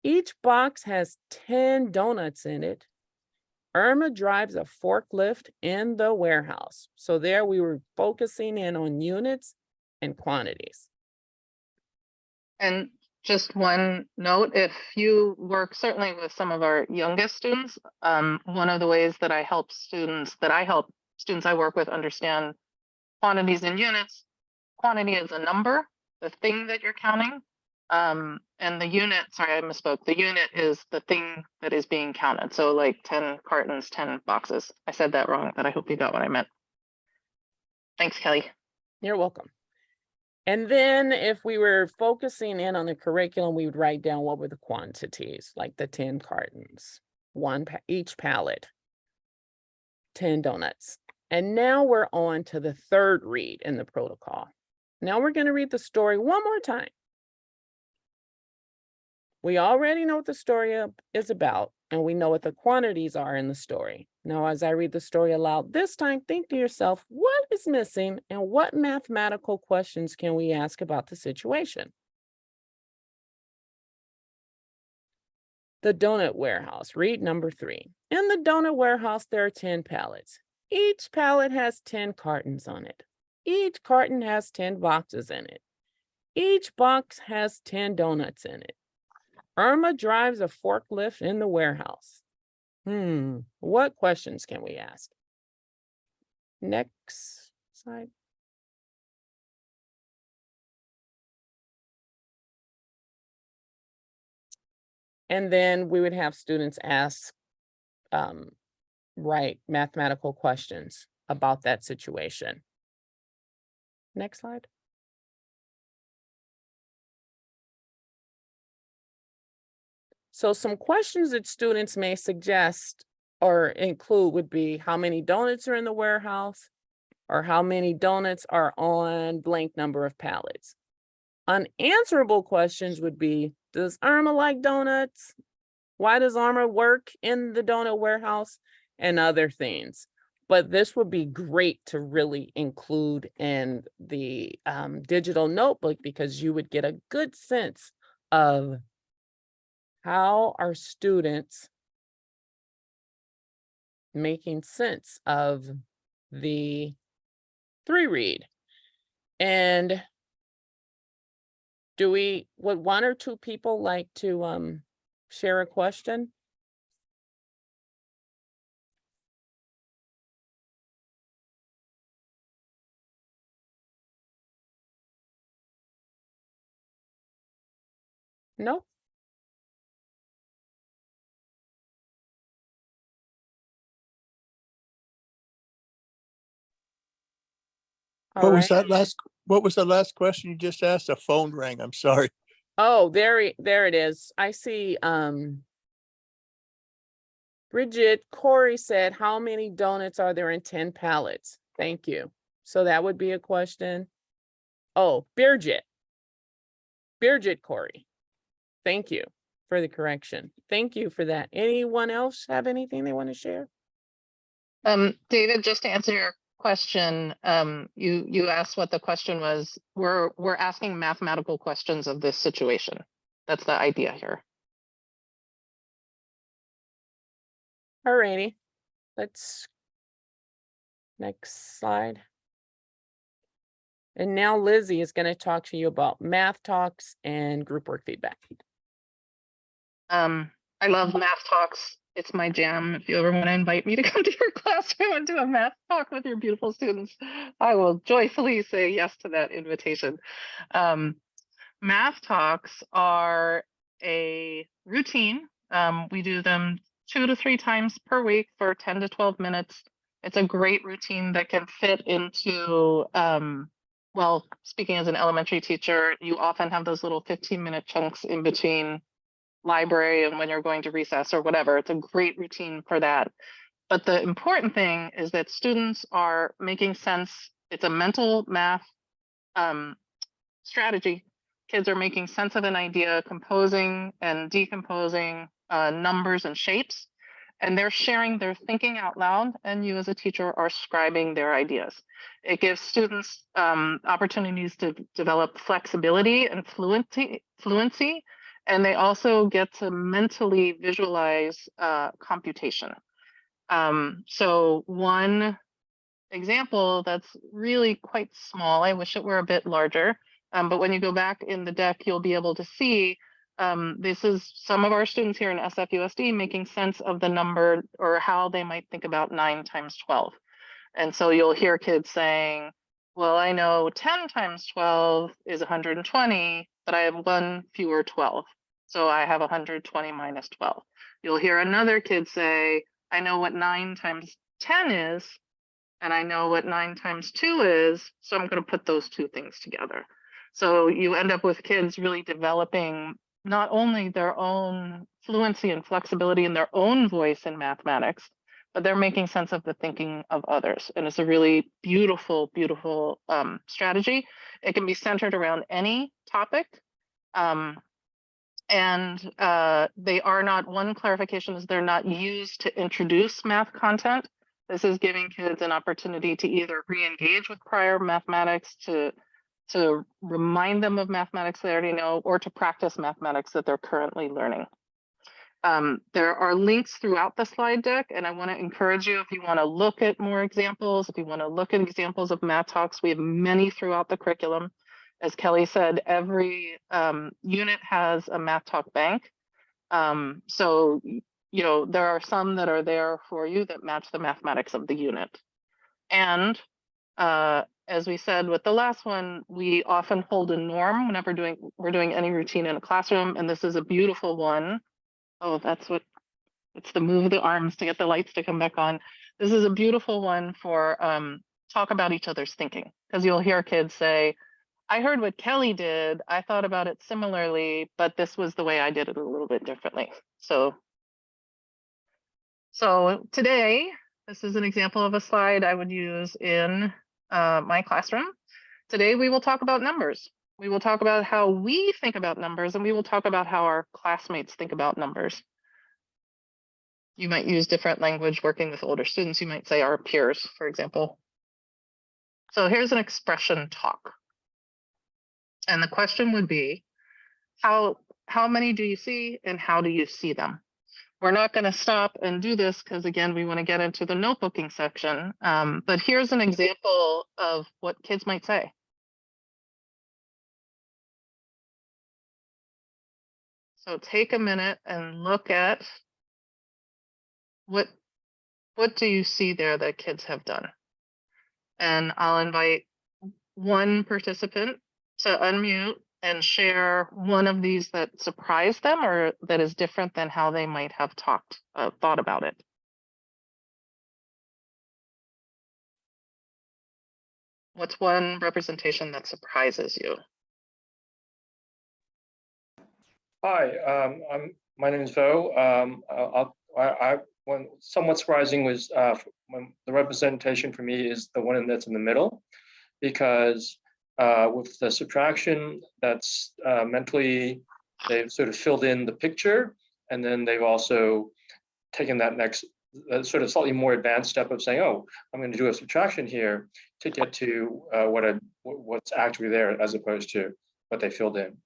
Each box has 10 donuts in it. Irma drives a forklift in the warehouse. So there we were focusing in on units and quantities. And just one note, if you work certainly with some of our youngest students, one of the ways that I help students I work with understand quantities and units. Quantity is a number, the thing that you're counting. And the unit, sorry, I misspoke. The unit is the thing that is being counted. So like 10 cartons, 10 boxes. I said that wrong, but I hope you got what I meant. Thanks, Kelly. You're welcome. And then if we were focusing in on the curriculum, we would write down what were the quantities, like the 10 cartons, each pallet, 10 donuts. And now we're on to the third read in the protocol. Now we're going to read the story one more time. We already know what the story is about, and we know what the quantities are in the story. Now, as I read the story aloud this time, think to yourself, what is missing and what mathematical questions can we ask about the situation? The donut warehouse, read number 3. In the donut warehouse, there are 10 pallets. Each pallet has 10 cartons on it. Each carton has 10 boxes in it. Each box has 10 donuts in it. Irma drives a forklift in the warehouse. What questions can we ask? Next slide. And then we would have students ask, write mathematical questions about that situation. Next slide. So some questions that students may suggest or include would be how many donuts are in the warehouse, or how many donuts are on blank number of pallets. Unanswerable questions would be, does Irma like donuts? Why does Irma work in the donut warehouse? And other things. But this would be great to really include in the digital notebook, because you would get a good sense of how are students making sense of the 3-read. And would 1 or 2 people like to share a question? No? What was right. what was the last question you just asked? A phone rang. I'm sorry. Oh, there it is. I see, Bridget Corey said, how many donuts are there in 10 pallets? Thank you. So that would be a question. Oh, Bridget Corey. Thank you for the correction. Thank you for that. Anyone else have anything they want to share? David, just to answer your question, you asked what the question was. We're asking mathematical questions of this situation. That's the idea here. Alrighty, let's next slide. And now Lizzie is going to talk to you about math talks and group work feedback. I love math talks. It's my jam. If you ever want to invite me to come to your classroom and do a math talk with your beautiful students, I will joyfully say yes to that invitation. Math talks are a routine. We do them 2 to 3 times per week for 10 to 12 minutes. It's a great routine that can fit into, well, speaking as an elementary teacher, you often have those little 15-minute chunks in between library and when you're going to recess or whatever. It's a great routine for that. But the important thing is that students are making sense. It's a mental math strategy. Kids are making sense of an idea, composing and decomposing numbers and shapes, and they're sharing their thinking out loud, and you as a teacher are scribing their ideas. It gives students opportunities to develop flexibility and fluency, and they also get to mentally visualize computation. So one example that's really quite small, I wish it were a bit larger, but when you go back in the deck, you'll be able to see this is some of our students here in SFUSD making sense of the number or how they might think about 9 times 12. And so you'll hear kids saying, well, I know 10 times 12 is 120, but I have 1 fewer 12. So I have 120 minus 12. You'll hear another kid say, I know what 9 times 10 is, and I know what 9 times 2 is, so I'm going to put those two things together. So you end up with kids really developing not only their own fluency and flexibility in their own voice in mathematics, but they're making sense of the thinking of others. And it's a really beautiful, beautiful strategy. It can be centered around any topic. And they are not, one clarification is they're not used to introduce math content. This is giving kids an opportunity to either re-engage with prior mathematics, to remind them of mathematics they already know, or to practice mathematics that they're currently learning. There are links throughout the slide deck, and I want to encourage you, if you want to look at more examples, if you want to look at examples of math talks, we have many throughout the curriculum. As Kelly said, every unit has a math talk bank. So, you know, there are some that are there for you that match the mathematics of the unit. And as we said with the last one, we often hold a norm whenever we're doing any routine in a classroom, and this is a beautiful one. Oh, it's the move of the arms to get the lights to come back on. This is a beautiful one for talk about each other's thinking, because you'll hear kids say, I heard what Kelly did, I thought about it similarly, but this was the way I did it a little bit differently. So today, this is an example of a slide I would use in my classroom. Today, we will talk about numbers. We will talk about how we think about numbers, and we will talk about how our classmates think about numbers. You might use different language working with older students. You might say our peers, for example. So here's an expression talk. And the question would be, how many do you see and how do you see them? We're not going to stop and do this because, again, we want to get into the notebooking section. But here's an example of what kids might say. So take a minute and look at what do you see there that kids have done? And I'll invite one participant to unmute and share one of these that surprised them or that is different than how they might have thought about it. What's one representation that surprises you? Hi, my name is Vo. One somewhat surprising was when the representation for me is the one that's in the middle, because with the subtraction, that's mentally they've sort of filled in the picture, and then they've also taken that next sort of slightly more advanced step of saying, "Oh, I'm going to do a subtraction here to get to what's actually there, as opposed to what they filled in."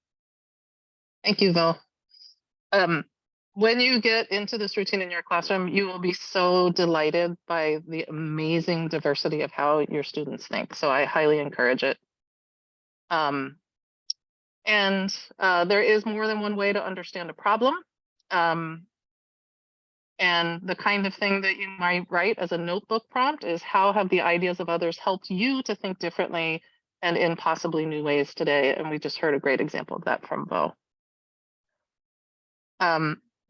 Thank you, Val. When you get into this routine in your classroom, you will be so delighted by the amazing diversity of how your students think. So I highly encourage it. There is more than one way to understand a problem. And the kind of thing that you might write as a notebook prompt is, how have the ideas of others helped you to think differently and in possibly new ways today? And we just heard a great example of that from Bo.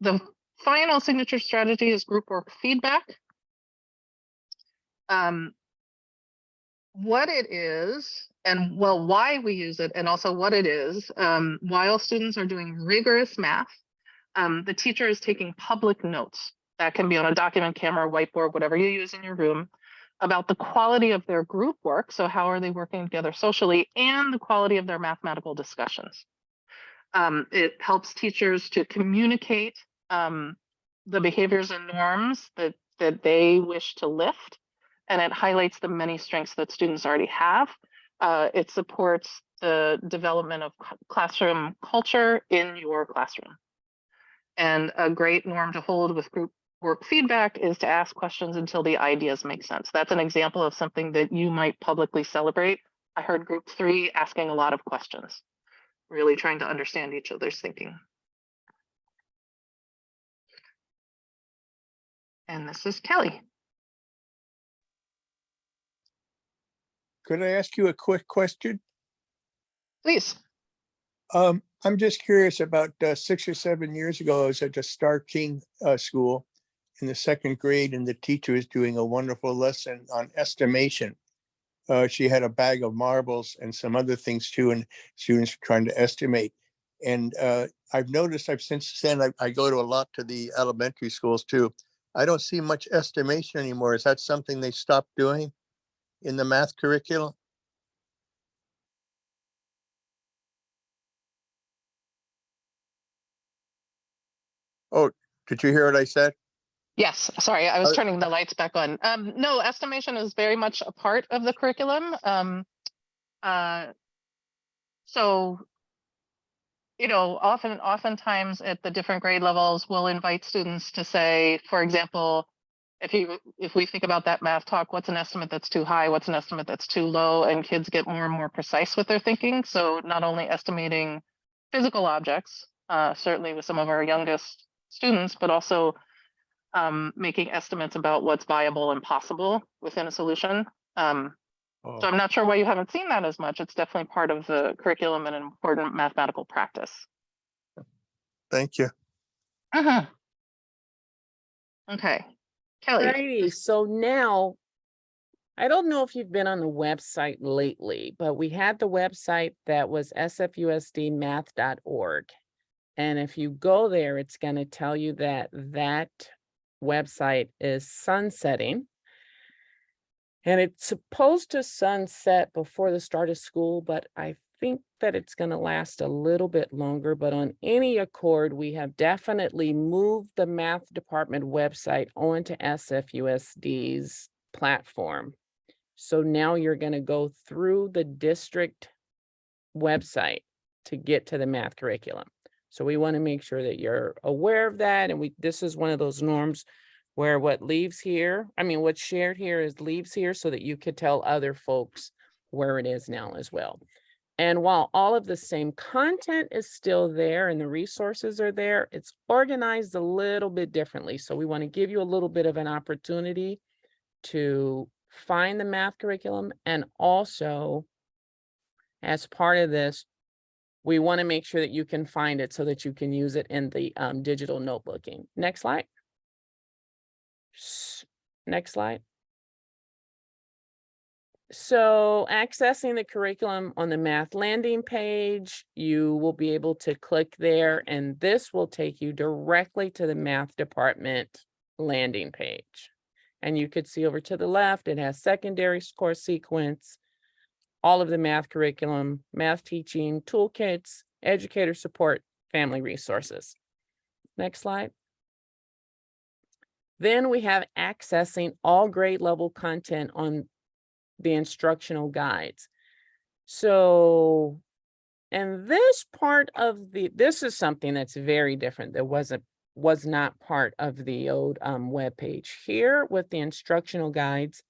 The final signature strategy is group work feedback. What it is, and well, why we use it, and also what it is, while students are doing rigorous math, the teacher is taking public notes. That can be on a document, camera, whiteboard, whatever you use in your room, about the quality of their group work. So how are they working together socially, and the quality of their mathematical discussions. It helps teachers to communicate the behaviors and norms that they wish to lift, and it highlights the many strengths that students already have. It supports the development of classroom culture in your classroom. And a great norm to hold with group work feedback is to ask questions until the ideas make sense. That's an example of something that you might publicly celebrate. I heard group 3 asking a lot of questions, really trying to understand each other's thinking. And this is Kelly. Could I ask you a quick question? Please. I'm just curious about 6 or 7 years ago, I was at the Star King school in the 2nd grade, and the teacher was doing a wonderful lesson on estimation. She had a bag of marbles and some other things too, and students were trying to estimate. And I've noticed, since then, I go to a lot to the elementary schools too. I don't see much estimation anymore. Is that something they stopped doing in the math curriculum? Oh, did you hear what I said? Yes, sorry, I was turning the lights back on. No, estimation is very much a part of the curriculum. So, you know, oftentimes at the different grade levels, we'll invite students to say, for example, if we think about that math talk, what's an estimate that's too high? What's an estimate that's too low? And kids get more and more precise with their thinking. So not only estimating physical objects, certainly with some of our youngest students, but also making estimates about what's viable and possible within a solution. So I'm not sure why you haven't seen that as much. It's definitely part of the curriculum and an important mathematical practice. Thank you. Okay, Kelly. Alrighty, so now, I don't know if you've been on the website lately, but we had the website that was sfusdmath.org. And if you go there, it's going to tell you that that website is sunsetting. And it's supposed to sunset before the start of school, but I think that it's going to last a little bit longer. But on any accord, we have definitely moved the math department website onto SFUSD's platform. So now you're going to go through the district website to get to the math curriculum. So we want to make sure that you're aware of that. And this is one of those norms where what's shared here leaves here, so that you could tell other folks where it is now as well. And while all of the same content is still there and the resources are there, it's organized a little bit differently. So we want to give you a little bit of an opportunity to find the math curriculum. And also, as part of this, we want to make sure that you can find it so that you can use it in the digital notebooking. Next slide. Next slide. So accessing the curriculum on the math landing page, you will be able to click there, and this will take you directly to the math department landing page. And you could see over to the left, it has secondary course sequence, all of the math curriculum, math teaching, toolkits, educator support, family resources. Next slide. Then we have accessing all grade level content on the instructional guides. So, and this part of this is something that's very different that was not part of the old web page. Here with the instructional guides,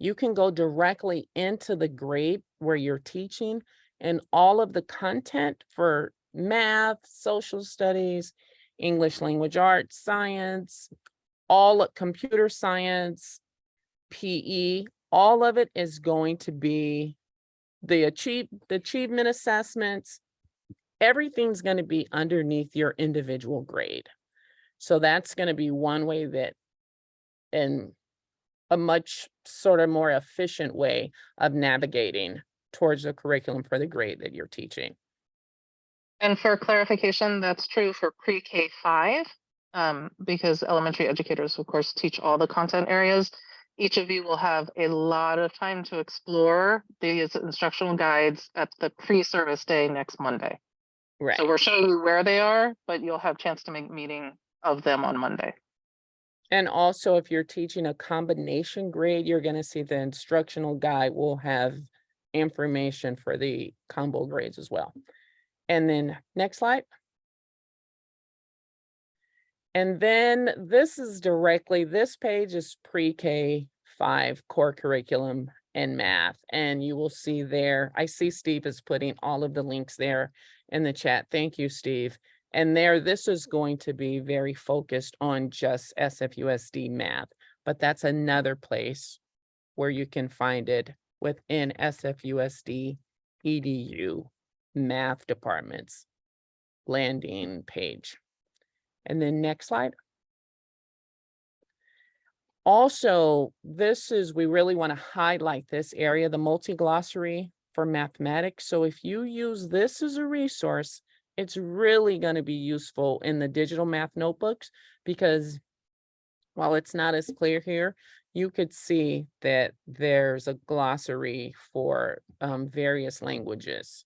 you can go directly into the grade where you're teaching, and all of the content for math, social studies, English language arts, science, all computer science, PE, all of it is going to be the achievement assessments. Everything's going to be underneath your individual grade. So that's going to be one way that, in a much sort of more efficient way of navigating towards the curriculum for the grade that you're teaching. And for clarification, that's true for pre-K 5, because elementary educators, of course, teach all the content areas. Each of you will have a lot of time to explore these instructional guides at the pre-service day next Monday. Right. So we're showing you where they are, but you'll have a chance to make meeting of them on Monday. And also, if you're teaching a combination grade, you're going to see the instructional guide will have information for the combo grades as well. And then next slide. And then this page is pre-K 5 core curriculum and math. And you will see there, I see Steve is putting all of the links there in the chat. Thank you, Steve. And this is going to be very focused on just SFUSD math, but that's another place where you can find it within SFUSD EDU math departments landing page. And then next slide. Also, we really want to highlight this area, the multi-glossary for mathematics. So if you use this as a resource, it's really going to be useful in the digital math notebooks, because while it's not as clear here, you could see that there's a glossary for various languages.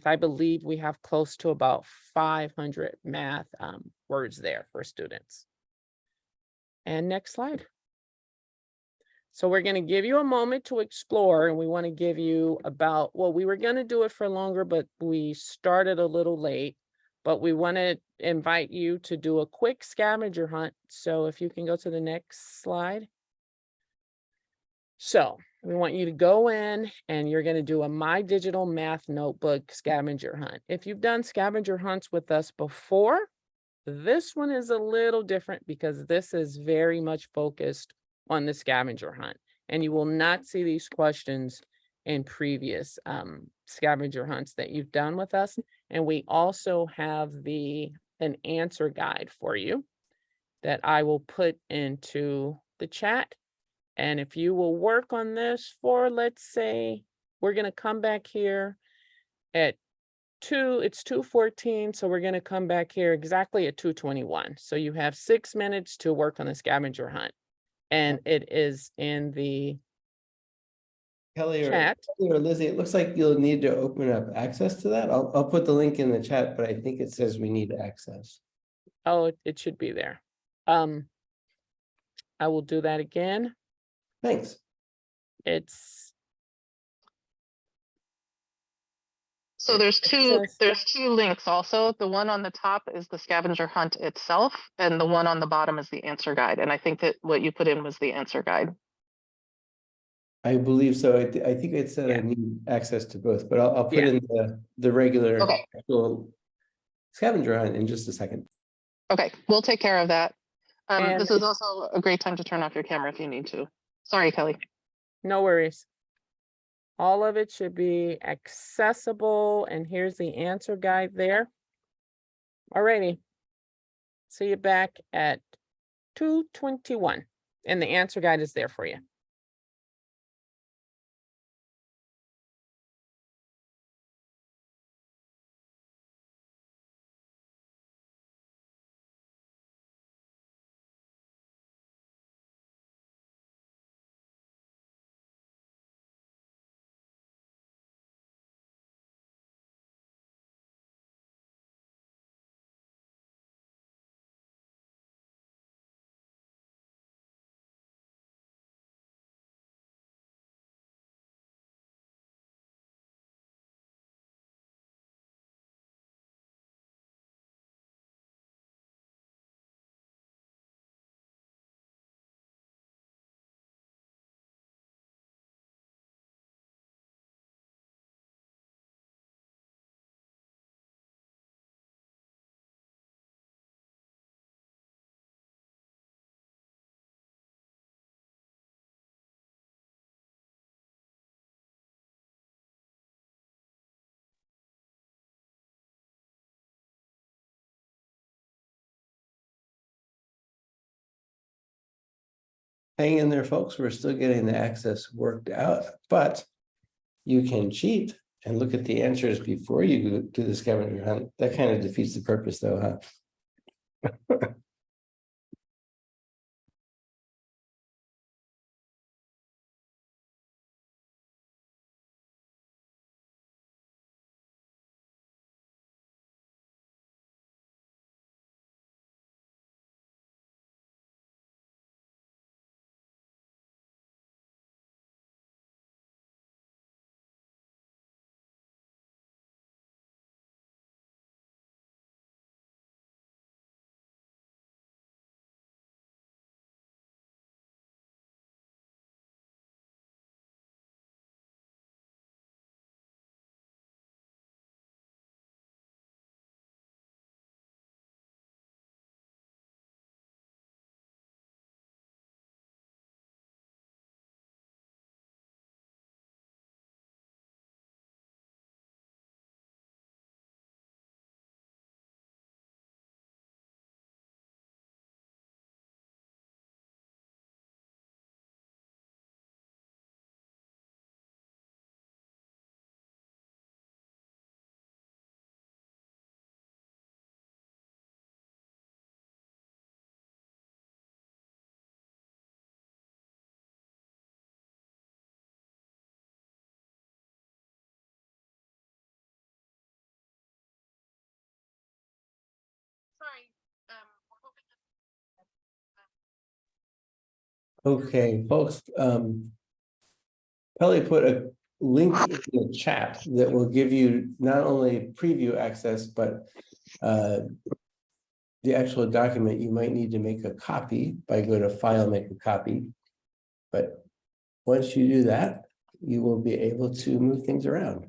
I believe we have close to about 500 math words there for students. And next slide. So we're going to give you a moment to explore, and we want to give you we were going to do it for longer, but we started a little late, but we want to invite you to do a quick scavenger hunt. So if you can go to the next slide. So we want you to go in and you're going to do a My Digital Math Notebook scavenger hunt. If you've done scavenger hunts with us before, this one is a little different because this is very much focused on the scavenger hunt. And you will not see these questions in previous scavenger hunts that you've done with us. And we also have an answer guide for you that I will put into the chat. And if you will work on this for, let's say, we're going to come back here at it's 2:14. So we're going to come back here exactly at 2:21. So you have 6 minutes to work on the scavenger hunt. And it is in the Kelly chat. or Lizzie, it looks like you'll need to open up access to that. I'll put the link in the chat, but I think it says we need access. Oh, it should be there. I will do that again. Thanks. So there's two links also. The one on the top is the scavenger hunt itself, and the one on the bottom is the answer guide. And I think that what you put in was the answer guide. I believe so. I think it said I need access to both, but I'll put in the regular actual scavenger hunt in just a second. Okay, we'll take care of that. And this is also a great time to turn off your camera if you need to. Sorry, Kelly. No worries. All of it should be accessible. And here's the answer guide there. Alrighty. See you back at 2:21. And the answer guide is there for you. hang in there, folks. We're still getting the access worked out, but you can cheat and look at the answers before you go to the scavenger hunt. That kind of defeats the purpose, though, huh? Okay, folks, probably put a link in the chat that will give you not only preview access, but the actual document. You might need to make a copy by go to File, Make a Copy. But once you do that, you will be able to move things around.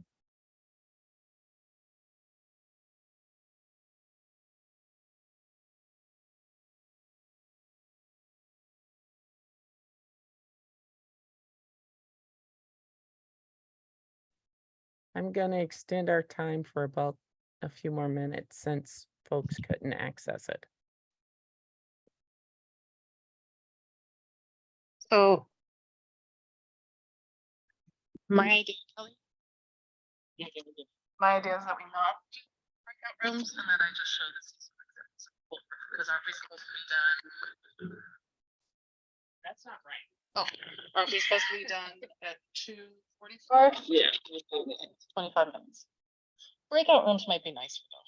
I'm gonna extend our time for about a few more minutes since folks couldn't access it. So my idea, Kelly? My idea is that we not do breakout rooms and that I just show this as an example, because aren't we supposed to be done? That's not right. Oh, aren't we supposed to be done at 2:45? Yeah. 25 minutes. Breakout rooms might be nicer though.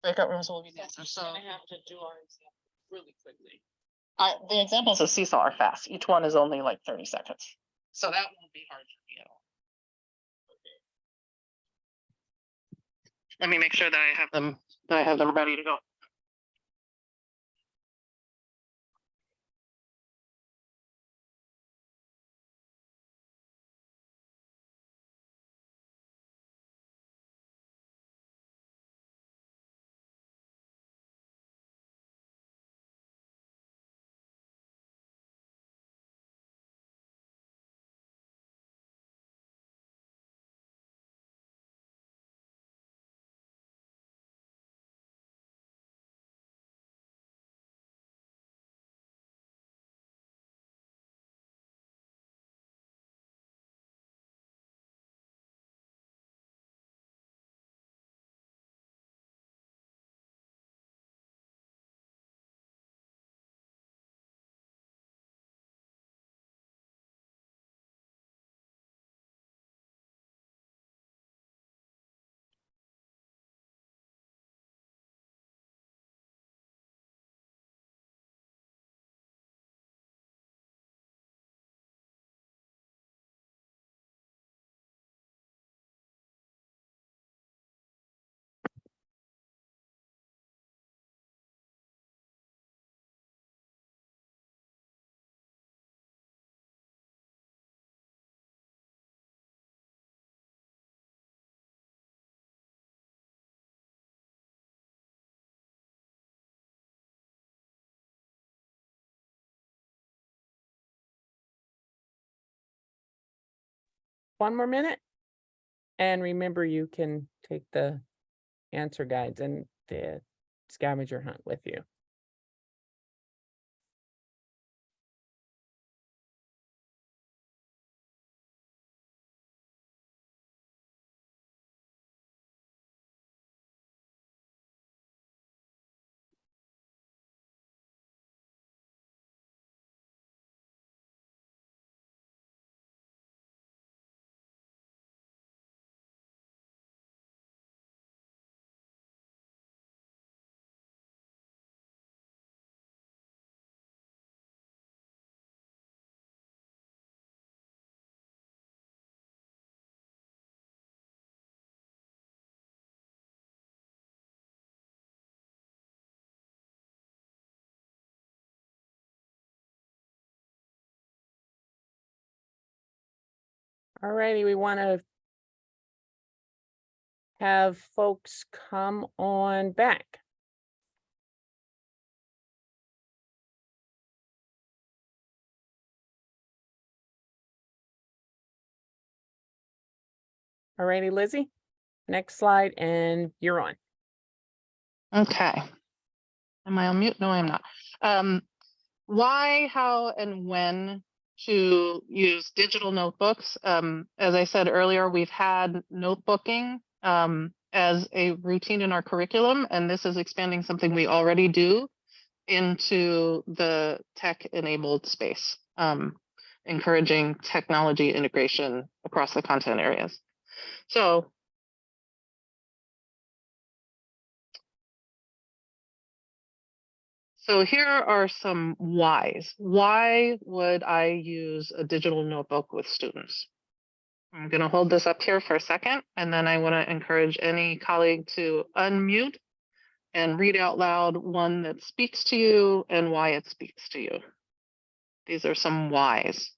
Breakout rooms will be nicer, so. have to do our example really quickly. The examples of Seesaw are fast. Each one is only like 30 seconds. So that won't be hard for me at all. Let me make sure that I have them ready to go. One more minute. And remember, you can take the answer guides and the scavenger hunt with you. Alrighty, we want to have folks come on back. Alrighty, Lizzie, next slide, and you're on. Okay. Am I on mute? No, I'm not. Why, how, and when to use digital notebooks? As I said earlier, we've had notebooking as a routine in our curriculum, and this is expanding something we already do into the tech-enabled space, encouraging technology integration across the content areas. So here are some whys. Why would I use a digital notebook with students? I'm going to hold this up here for a second, and then I want to encourage any colleague to unmute and read out loud one that speaks to you and why it speaks to you. These are some whys.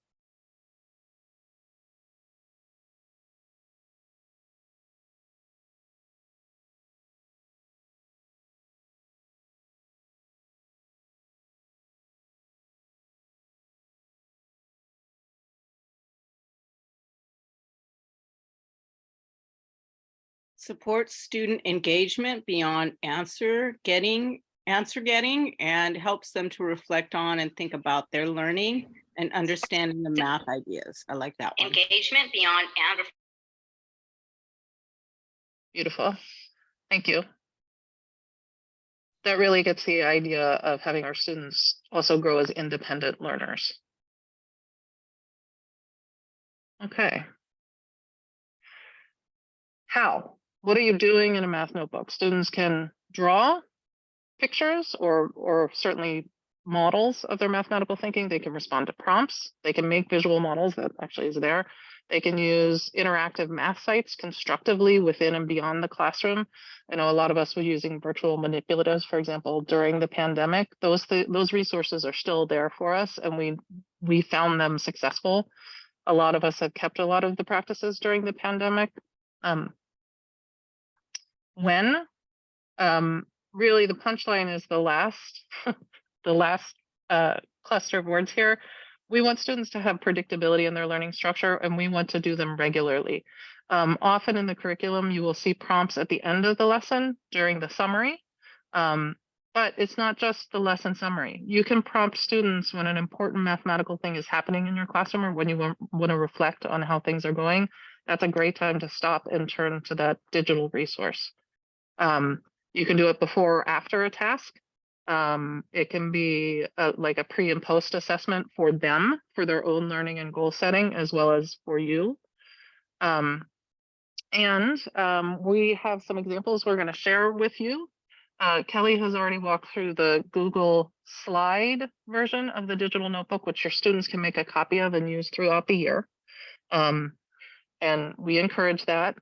Supports student engagement beyond answer getting, and helps them to reflect on and think about their learning and understanding the math ideas. I like that one. Engagement beyond answer. Beautiful. Thank you. That really gets the idea of having our students also grow as independent learners. Okay. How? What are you doing in a math notebook? Students can draw pictures or certainly models of their mathematical thinking. They can respond to prompts. They can make visual models that actually is there. They can use interactive math sites constructively within and beyond the classroom. I know a lot of us were using virtual manipulatives, for example, during the pandemic. Those resources are still there for us, and we found them successful. A lot of us have kept a lot of the practices during the pandemic. Really the punchline is the last cluster of words here. We want students to have predictability in their learning structure, and we want to do them regularly. Often in the curriculum, you will see prompts at the end of the lesson during the summary, but it's not just the lesson summary. You can prompt students when an important mathematical thing is happening in your classroom, or when you want to reflect on how things are going. That's a great time to stop and turn to that digital resource. You can do it before or after a task. It can be like a pre and post assessment for them, for their own learning and goal setting, as well as for you. We have some examples we're going to share with you. Kelly has already walked through the Google slide version of the digital notebook, which your students can make a copy of and use throughout the year. And we encourage that.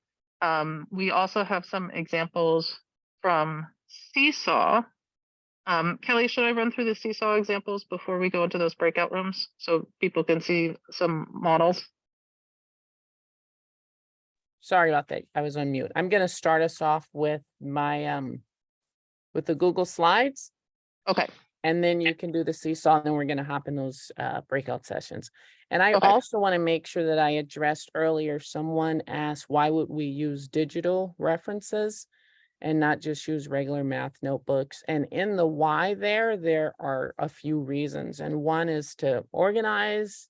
We also have some examples from Seesaw. Kelly, should I run through the Seesaw examples before we go into those breakout rooms so people can see some models? Sorry about that. I was on mute. I'm going to start us off with my with the Google Slides. Okay. And then you can do the Seesaw, and then we're going to hop in those breakout sessions. And I Okay. also want to make sure that I addressed earlier, someone asked, why would we use digital references and not just use regular math notebooks? And in the why there are a few reasons. And one is to organize.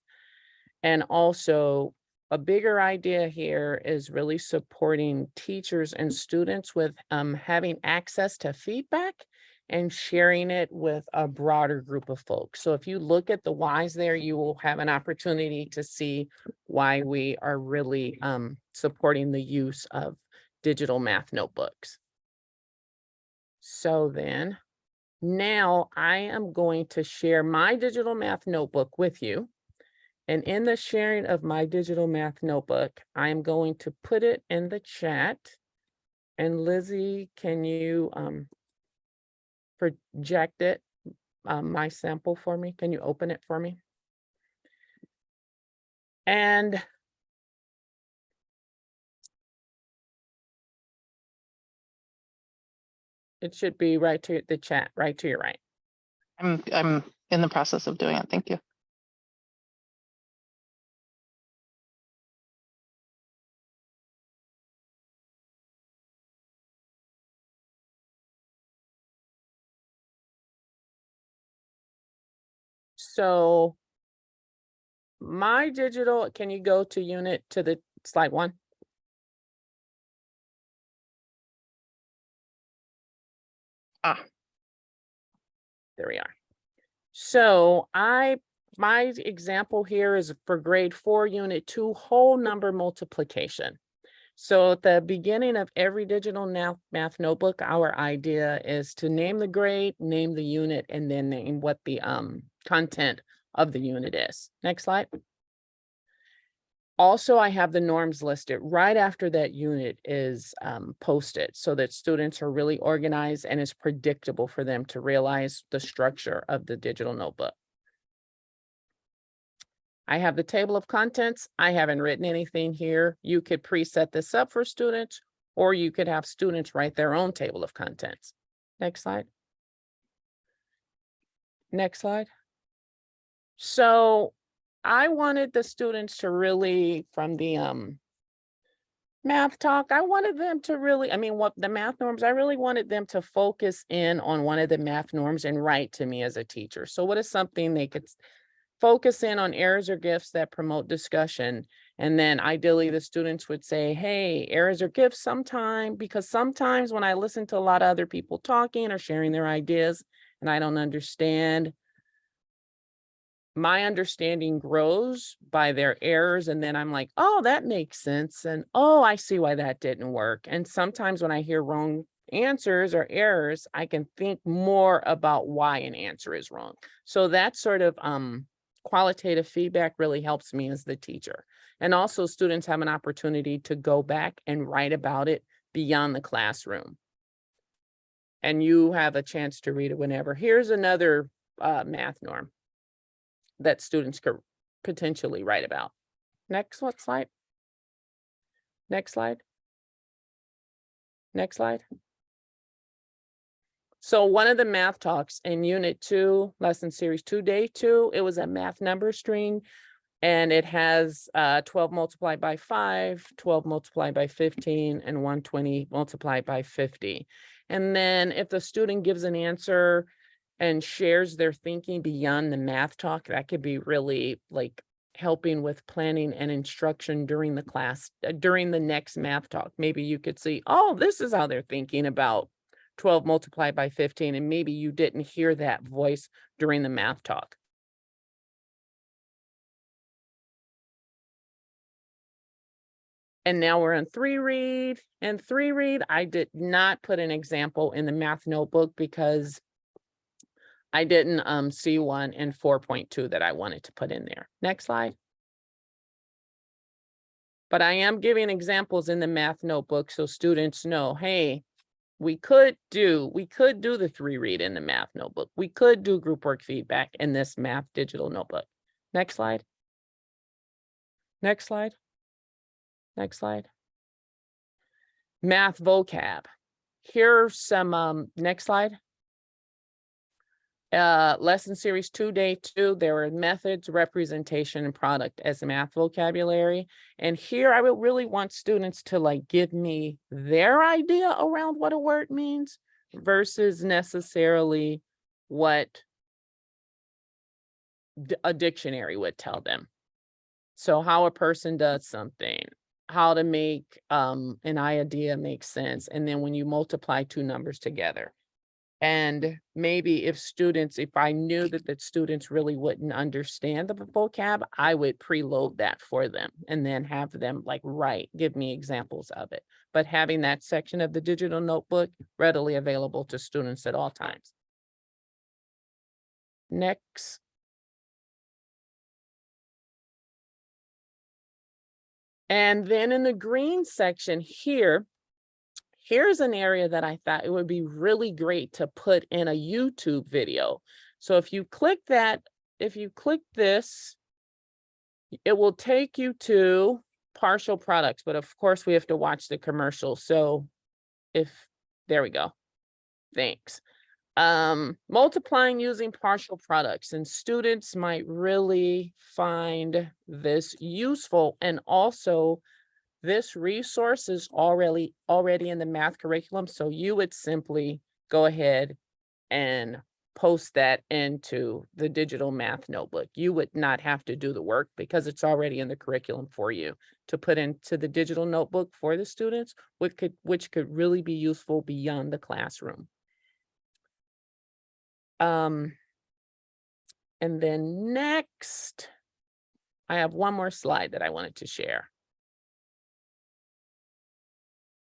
And also a bigger idea here is really supporting teachers and students with having access to feedback and sharing it with a broader group of folks. So if you look at the whys there, you will have an opportunity to see why we are really supporting the use of digital math notebooks. So then, now I am going to share my digital math notebook with you. And in the sharing of my digital math notebook, I'm going to put it in the chat. And Lizzie, can you project it, my sample for me? Can you open it for me? And It should be right to the chat, right to your right. I'm in the process of doing it. Thank you. So my digital, can you go to unit to the slide 1? There we are. So my example here is for grade 4, unit 2, whole number multiplication. So at the beginning of every digital math notebook, our idea is to name the grade, name the unit, and then name what the content of the unit is. Next slide. Also, I have the norms listed right after that unit is posted so that students are really organized and it's predictable for them to realize the structure of the digital notebook. I have the table of contents. I haven't written anything here. You could preset this up for students, or you could have students write their own table of contents. Next slide. Next slide. So I wanted the students to really, from the math talk, I wanted them to really, what the math norms, I really wanted them to focus in on one of the math norms and write to me as a teacher. So what is something they could focus in on? Errors or gifts that promote discussion. And then ideally the students would say, hey, errors or gifts sometime, because sometimes when I listen to a lot of other people talking or sharing their ideas and I don't understand, my understanding grows by their errors. And then I'm like, oh, that makes sense. And oh, I see why that didn't work. And sometimes when I hear wrong answers or errors, I can think more about why an answer is wrong. So that sort of qualitative feedback really helps me as the teacher. And also students have an opportunity to go back and write about it beyond the classroom. And you have a chance to read it whenever. Here's another math norm that students could potentially write about. Next slide. Next slide. Next slide. So one of the math talks in unit 2, lesson series 2, day 2, it was a math number string, and it has 12 multiplied by 5, 12 multiplied by 15, and 120 multiplied by 50. And then if the student gives an answer and shares their thinking beyond the math talk, that could be really like helping with planning and instruction during the class, during the next math talk. Maybe you could see, oh, this is how they're thinking about 12 multiplied by 15, and maybe you didn't hear that voice during the math talk. And now we're on 3 read. And 3 read, I did not put an example in the math notebook because I didn't see one in 4.2 that I wanted to put in there. Next slide. But I am giving examples in the math notebook so students know, hey, we could do the 3 read in the math notebook. We could do group work feedback in this math digital notebook. Next slide. Next slide. Next slide. Math vocab. Here's some, next slide. Lesson series 2, day 2, there were methods, representation, and product as math vocabulary. And here I would really want students to like give me their idea around what a word means versus necessarily what a dictionary would tell them. So how a person does something, how to make an idea make sense. And then when you multiply 2 numbers together. And maybe if I knew that the students really wouldn't understand the vocab, I would preload that for them and then have them like give me examples of it. But having that section of the digital notebook readily available to students at all times. Next. And then in the green section here, here's an area that I thought it would be really great to put in a YouTube video. So if you click that, if you click this, it will take you to partial products, but of course we have to watch the commercial. So there we go. Thanks. Multiplying using partial products, and students might really find this useful. And also, this resource is already in the math curriculum, so you would simply go ahead and post that into the digital math notebook. You would not have to do the work because it's already in the curriculum for you to put into the digital notebook for the students, which could really be useful beyond the classroom. And then next, I have one more slide that I wanted to share.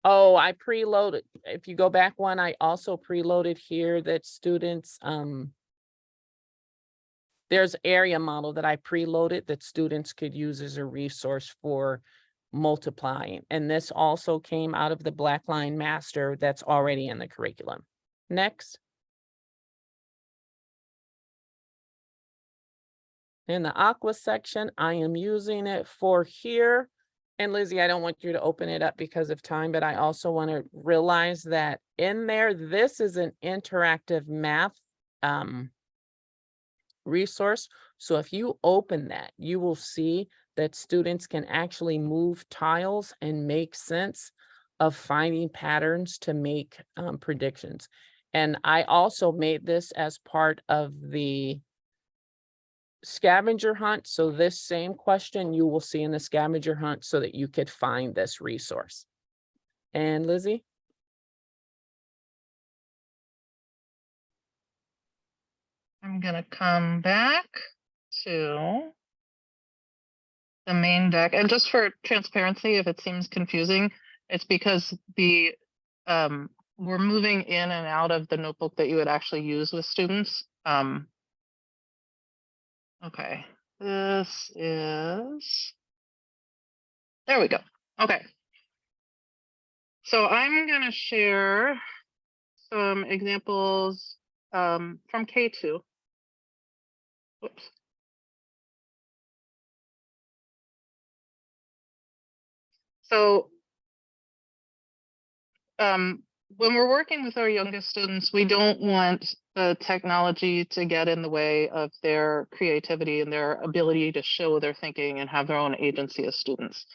Oh, I preloaded. If you go back one, I also preloaded here that students, there's area model that I preloaded that students could use as a resource for multiplying. And this also came out of the Blackline Master that's already in the curriculum. Next. In the Aqua section, I am using it for here. And Lizzie, I don't want you to open it up because of time, but I also want to realize that in there, this is an interactive math resource. So if you open that, you will see that students can actually move tiles and make sense of finding patterns to make predictions. And I also made this as part of the scavenger hunt. So this same question you will see in the scavenger hunt so that you could find this resource. And Lizzie? I'm gonna come back to the main deck. And just for transparency, if it seems confusing, it's because the we're moving in and out of the notebook that you would actually use with students. Okay, this is, there we go. Okay. So I'm gonna share some examples from K2. Whoops. So when we're working with our youngest students, we don't want the technology to get in the way of their creativity and their ability to show their thinking and have their own agency as students.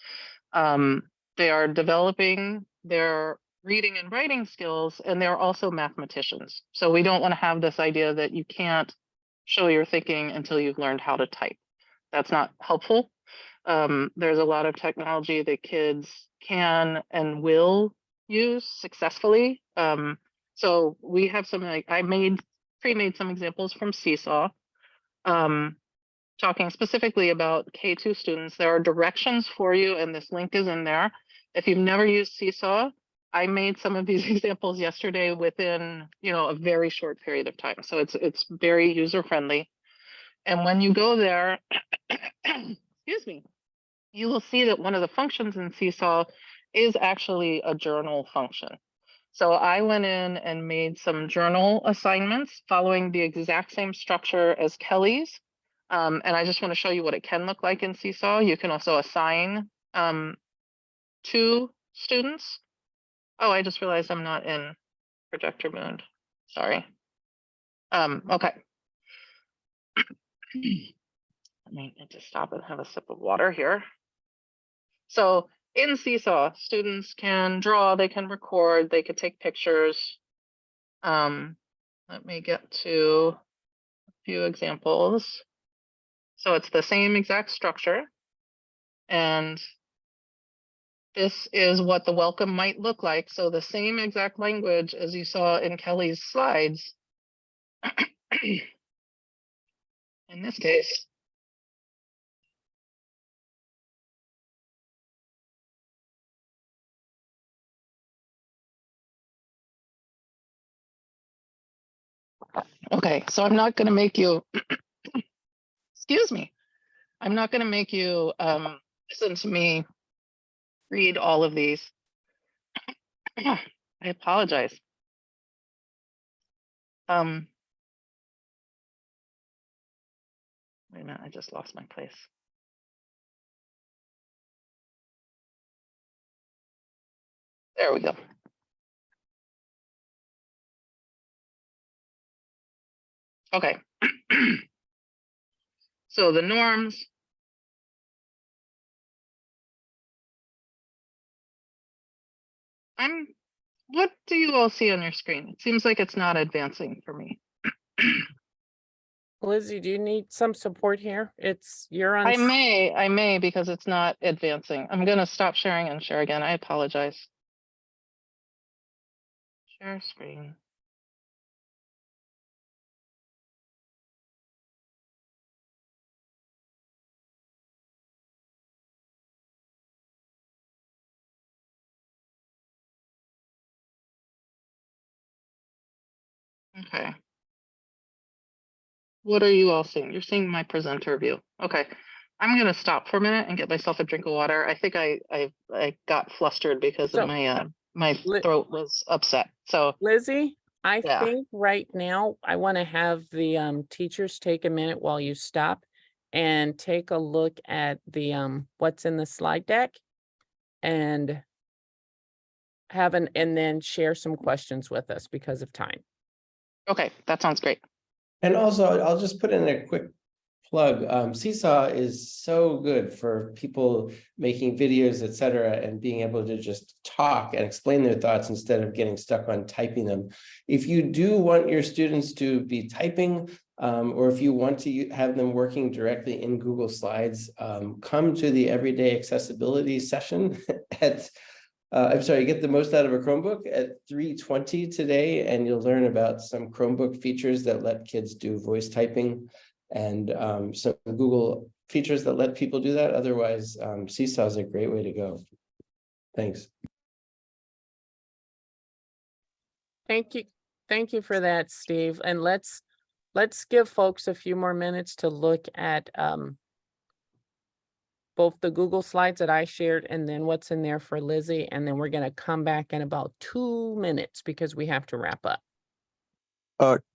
They are developing their reading and writing skills, and they're also mathematicians. So we don't want to have this idea that you can't show your thinking until you've learned how to type. That's not helpful. There's a lot of technology that kids can and will use successfully. So we have some, like, I pre-made some examples from Seesaw. Talking specifically about K2 students, there are directions for you, and this link is in there. If you've never used Seesaw, I made some of these examples yesterday within, a very short period of time. So it's very user-friendly. And when you go there, excuse me, you will see that one of the functions in Seesaw is actually a journal function. So I went in and made some journal assignments following the exact same structure as Kelly's. And I just want to show you what it can look like in Seesaw. You can also assign 2 students. Oh, I just realized I'm not in projector mode. Sorry. Okay. Let me just stop and have a sip of water here. So in Seesaw, students can draw, they can record, they could take pictures. Let me get to a few examples. So it's the same exact structure. And this is what the welcome might look like. So the same exact language as you saw in Kelly's slides. In this case. Okay, so I'm not going to make you, excuse me, I'm not going to make you listen to me read all of these. I apologize. Wait a minute, I just lost my place. There we go. Okay. So the norms. What do you all see on your screen? It seems like it's not advancing for me. Lizzie, do you need some support here? You're on. I may because it's not advancing. I'm gonna stop sharing and share again. I apologize. Share screen. Okay. What are you all seeing? You're seeing my presenter view. Okay. I'm gonna stop for a minute and get myself a drink of water. I think I got flustered because of So, my throat was upset. So Lizzie, I yeah. think right now I want to have the teachers take a minute while you stop and take a look at the what's in the slide deck and and then share some questions with us because of time. Okay, that sounds great. And also, I'll just put in a quick plug. Seesaw is so good for people making videos, etc., and being able to just talk and explain their thoughts instead of getting stuck on typing them. If you do want your students to be typing, or if you want to have them working directly in Google Slides, come to the Everyday Accessibility session at I'm sorry, get the most out of a Chromebook at 3:20 today, and you'll learn about some Chromebook features that let kids do voice typing and some Google features that let people do that. Otherwise, Seesaw is a great way to go. Thanks. Thank you. Thank you for that, Steve. And let's give folks a few more minutes to look at both the Google Slides that I shared and then what's in there for Lizzie. And then we're going to come back in about 2 minutes because we have to wrap up.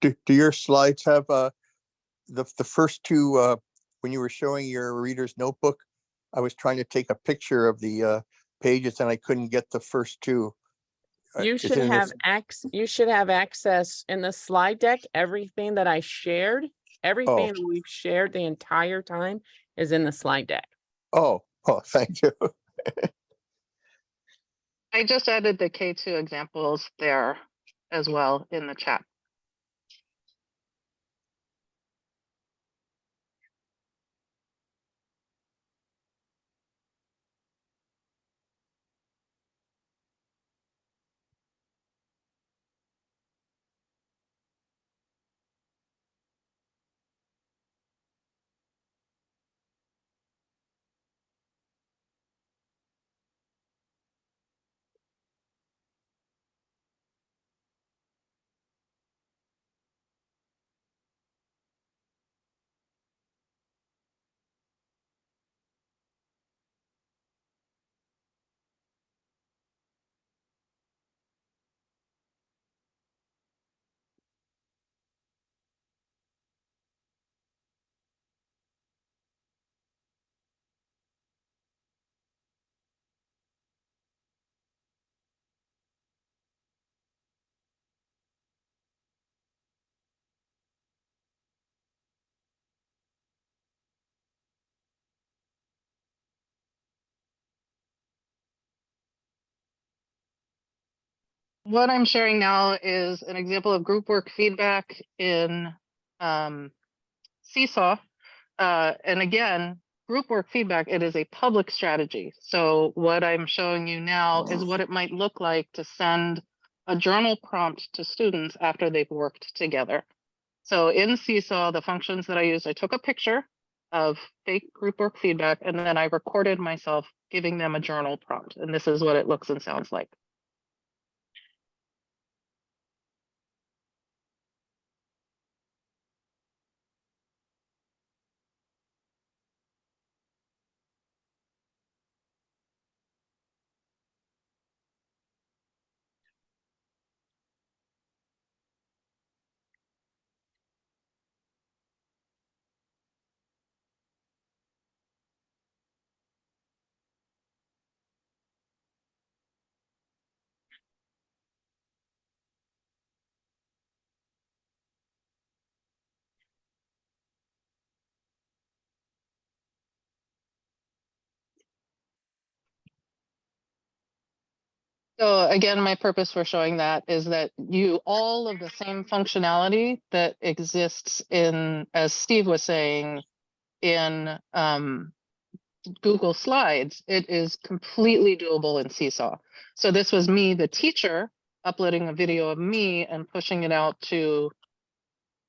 Do your slides have the first two, when you were showing your reader's notebook? I was trying to take a picture of the pages and I couldn't get the first two. You Is should it in have this- you should have access in the slide deck. Everything that I shared, everything that we've shared the entire time is in the slide deck. Oh, thank you. I just added the K2 examples there as well in the chat. What I'm sharing now is an example of group work feedback in Seesaw. And again, group work feedback, it is a public strategy. So what I'm showing you now is what it might look like to send a journal prompt to students after they've worked together. So in Seesaw, the functions that I used, I took a picture of fake group work feedback, and then I recorded myself giving them a journal prompt. And this is what it looks and sounds like. So again, my purpose for showing that is that all of the same functionality that exists in, as Steve was saying, in Google Slides, it is completely doable in Seesaw. So this was me, the teacher, uploading a video of me and pushing it out to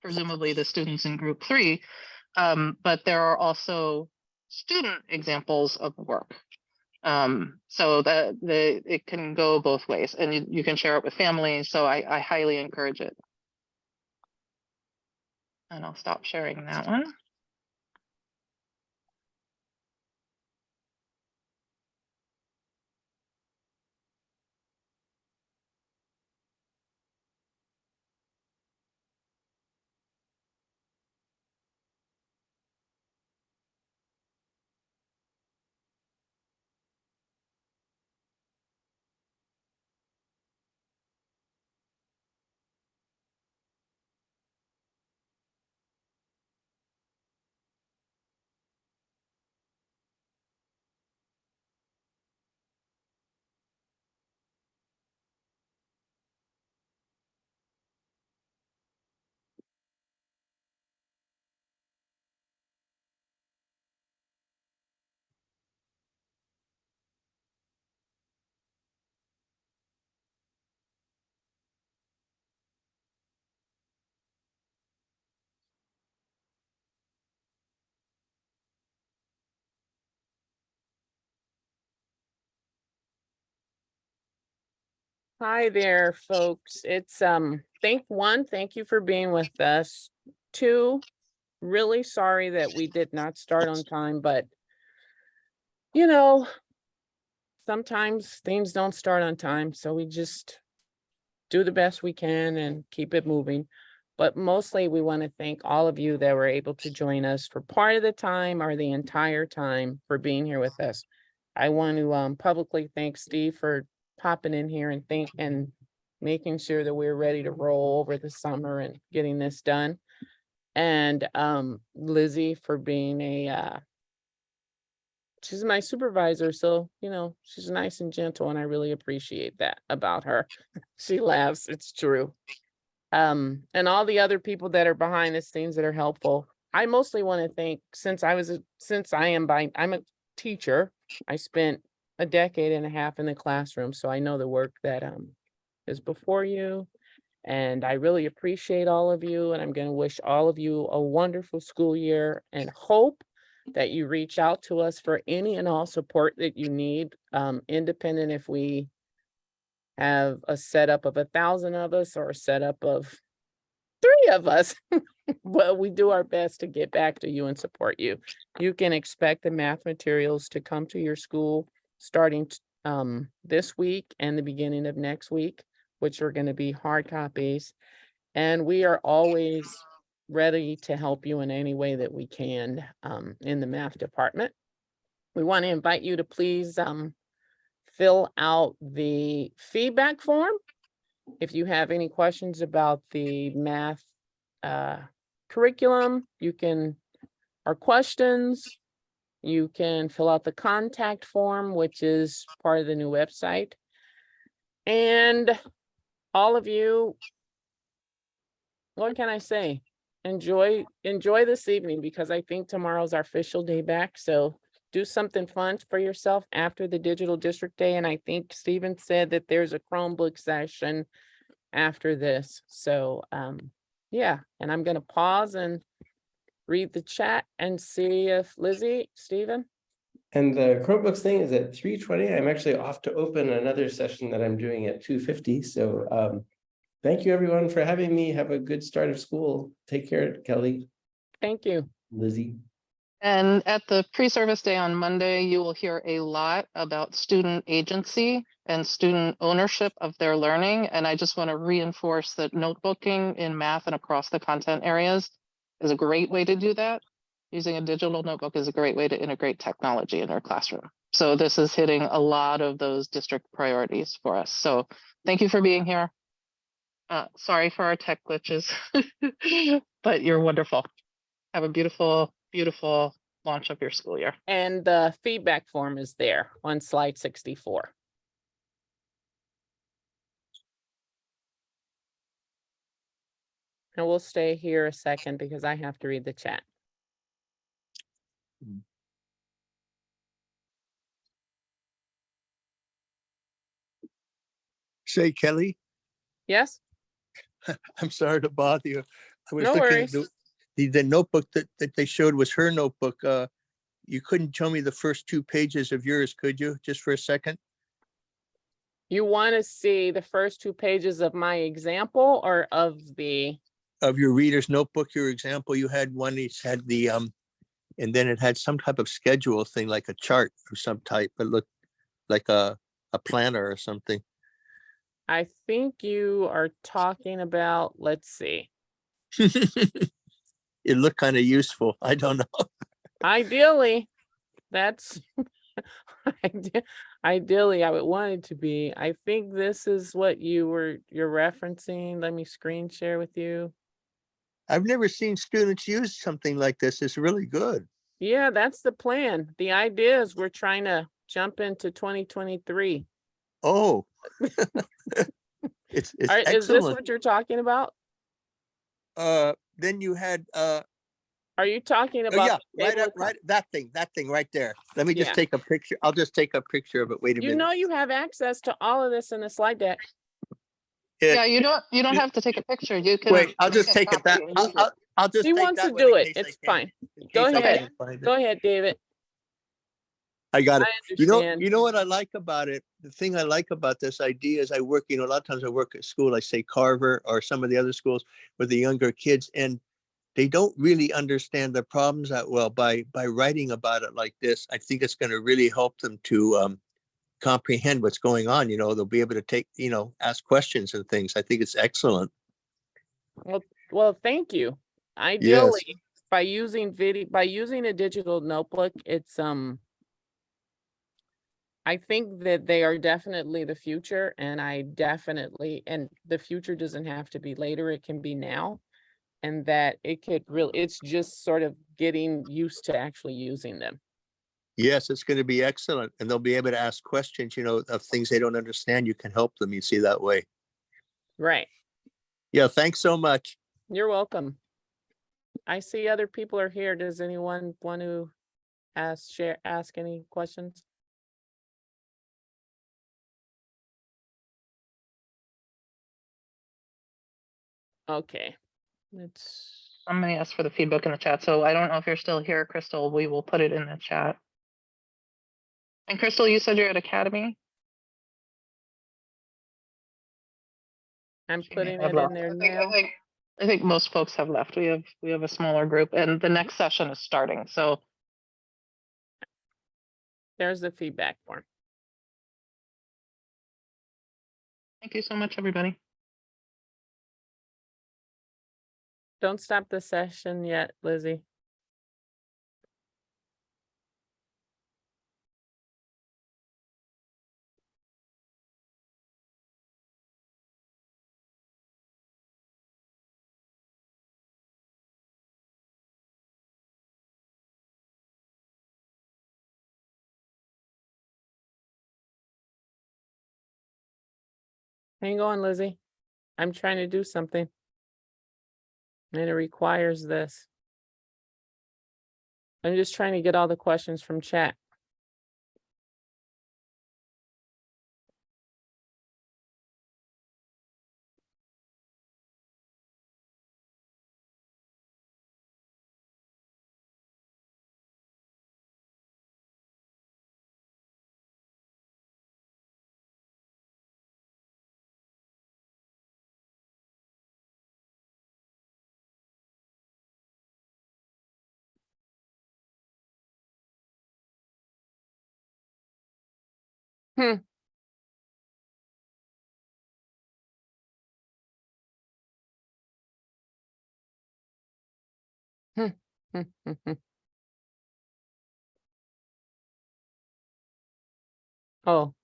presumably the students in group 3. But there are also student examples of work. So that it can go both ways, and you can share it with families. So I highly encourage it. And I'll stop sharing that one. Hi there, folks. It's thank you for being with us. 2, really sorry that we did not start on time, but you know, sometimes things don't start on time, so we just do the best we can and keep it moving. But mostly we want to thank all of you that were able to join us for part of the time or the entire time for being here with us. I want to publicly thank Steve for popping in here and making sure that we're ready to roll over the summer and getting this done. And Lizzie for being she's my supervisor, so she's nice and gentle, and I really appreciate that about her. She laughs, it's true. And all the other people that are behind the scenes that are helpful. I mostly want to thank, I'm a teacher. I spent a decade and a half in the classroom, so I know the work that is before you. And I really appreciate all of you, and I'm going to wish all of you a wonderful school year and hope that you reach out to us for any and all support that you need, independent if we have a setup of 1,000 of us or a setup of 3 of us. Well, we do our best to get back to you and support you. You can expect the math materials to come to your school starting this week and the beginning of next week, which are going to be hard copies. And we are always ready to help you in any way that we can in the math department. We want to invite you to please fill out the feedback form. If you have any questions about the math curriculum, or questions, you can fill out the contact form, which is part of the new website. And all of you, what can I say? Enjoy this evening, because I think tomorrow's our official day back. So do something fun for yourself after the Digital District Day. And I think Stephen said that there's a Chromebook session after this. So yeah, and I'm going to pause and read the chat and see if Lizzie, Stephen. And the Chromebooks thing is at 3:20. I'm actually off to open another session that I'm doing at 2:50. So thank you everyone for having me. Have a good start of school. Take care, Kelly. Thank you. Lizzie. And at the pre-service day on Monday, you will hear a lot about student agency and student ownership of their learning. And I just want to reinforce that notebooking in math and across the content areas is a great way to do that. Using a digital notebook is a great way to integrate technology in our classroom. So this is hitting a lot of those district priorities for us. So thank you for being here. Sorry for our tech glitches, but you're wonderful. Have a beautiful, beautiful launch of your school year. And the feedback form is there on slide 64. And we'll stay here a second because I have to read the chat. Say, Kelly, Yes, I'm sorry to bother you. I was no looking worries. at the notebook that they showed was her notebook. You couldn't show me the first 2 pages of yours, could you? Just for a second? You want to see the first 2 pages of my example or of the, Of your reader's notebook, your example, you had one, it had the, and then it had some type of schedule thing, like a chart of some type. It looked like a planner or something. I think you are talking about, let's see. It looked kind of useful. I don't know. Ideally, that's ideally I would want it to be. I think this is what you're referencing. Let me screen share with you. I've never seen students use something like this. It's really good. Yeah, that's the plan. The idea is we're trying to jump into 2023. Oh. It's Is this excellent. what you're talking about? Then you had Are you talking oh about yeah, the table of right, that thing right there. Let me just Yeah. take a picture. I'll just take a picture of it. Wait a You minute. know you have access to all of this in the slide deck. Yeah, you don't have to take a picture. You can. Wait, I'll just take it that. I'll just He take wants that to one in do it. case I It's can- fine. in Go case I ahead. can't find it. Go ahead, David. I got I it. understand. You know what I like about it? The thing I like about this idea is I work, a lot of times I work at school, like say Carver or some of the other schools with the younger kids, and they don't really understand the problems that well. By writing about it like this, I think it's going to really help them to comprehend what's going on. They'll be able to take, ask questions and things. I think it's excellent. Well, thank you. Ideally, by using a digital notebook, it's I think that they are definitely the future, and and the future doesn't have to be later, it can be now. And that it's just sort of getting used to actually using them. Yes, it's going to be excellent. And they'll be able to ask questions, of things they don't understand. You can help them, you see, that way. Right. Yeah, thanks so much. You're welcome. I see other people are here. Does anyone want to ask any questions? Okay. Somebody asked for the feedback in the chat, so I don't know if you're still here, Crystal. We will put it in the chat. And Crystal, you said you're at Academy? I'm She may putting have it in left. there I now. think most folks have left. We have a smaller group, and the next session is starting. So There's the feedback form. thank you so much, everybody. Don't stop the session yet, Lizzie. Hang on, Lizzie. I'm trying to do something. And it requires this. I'm just trying to get all the questions from chat. Hmm. Oh,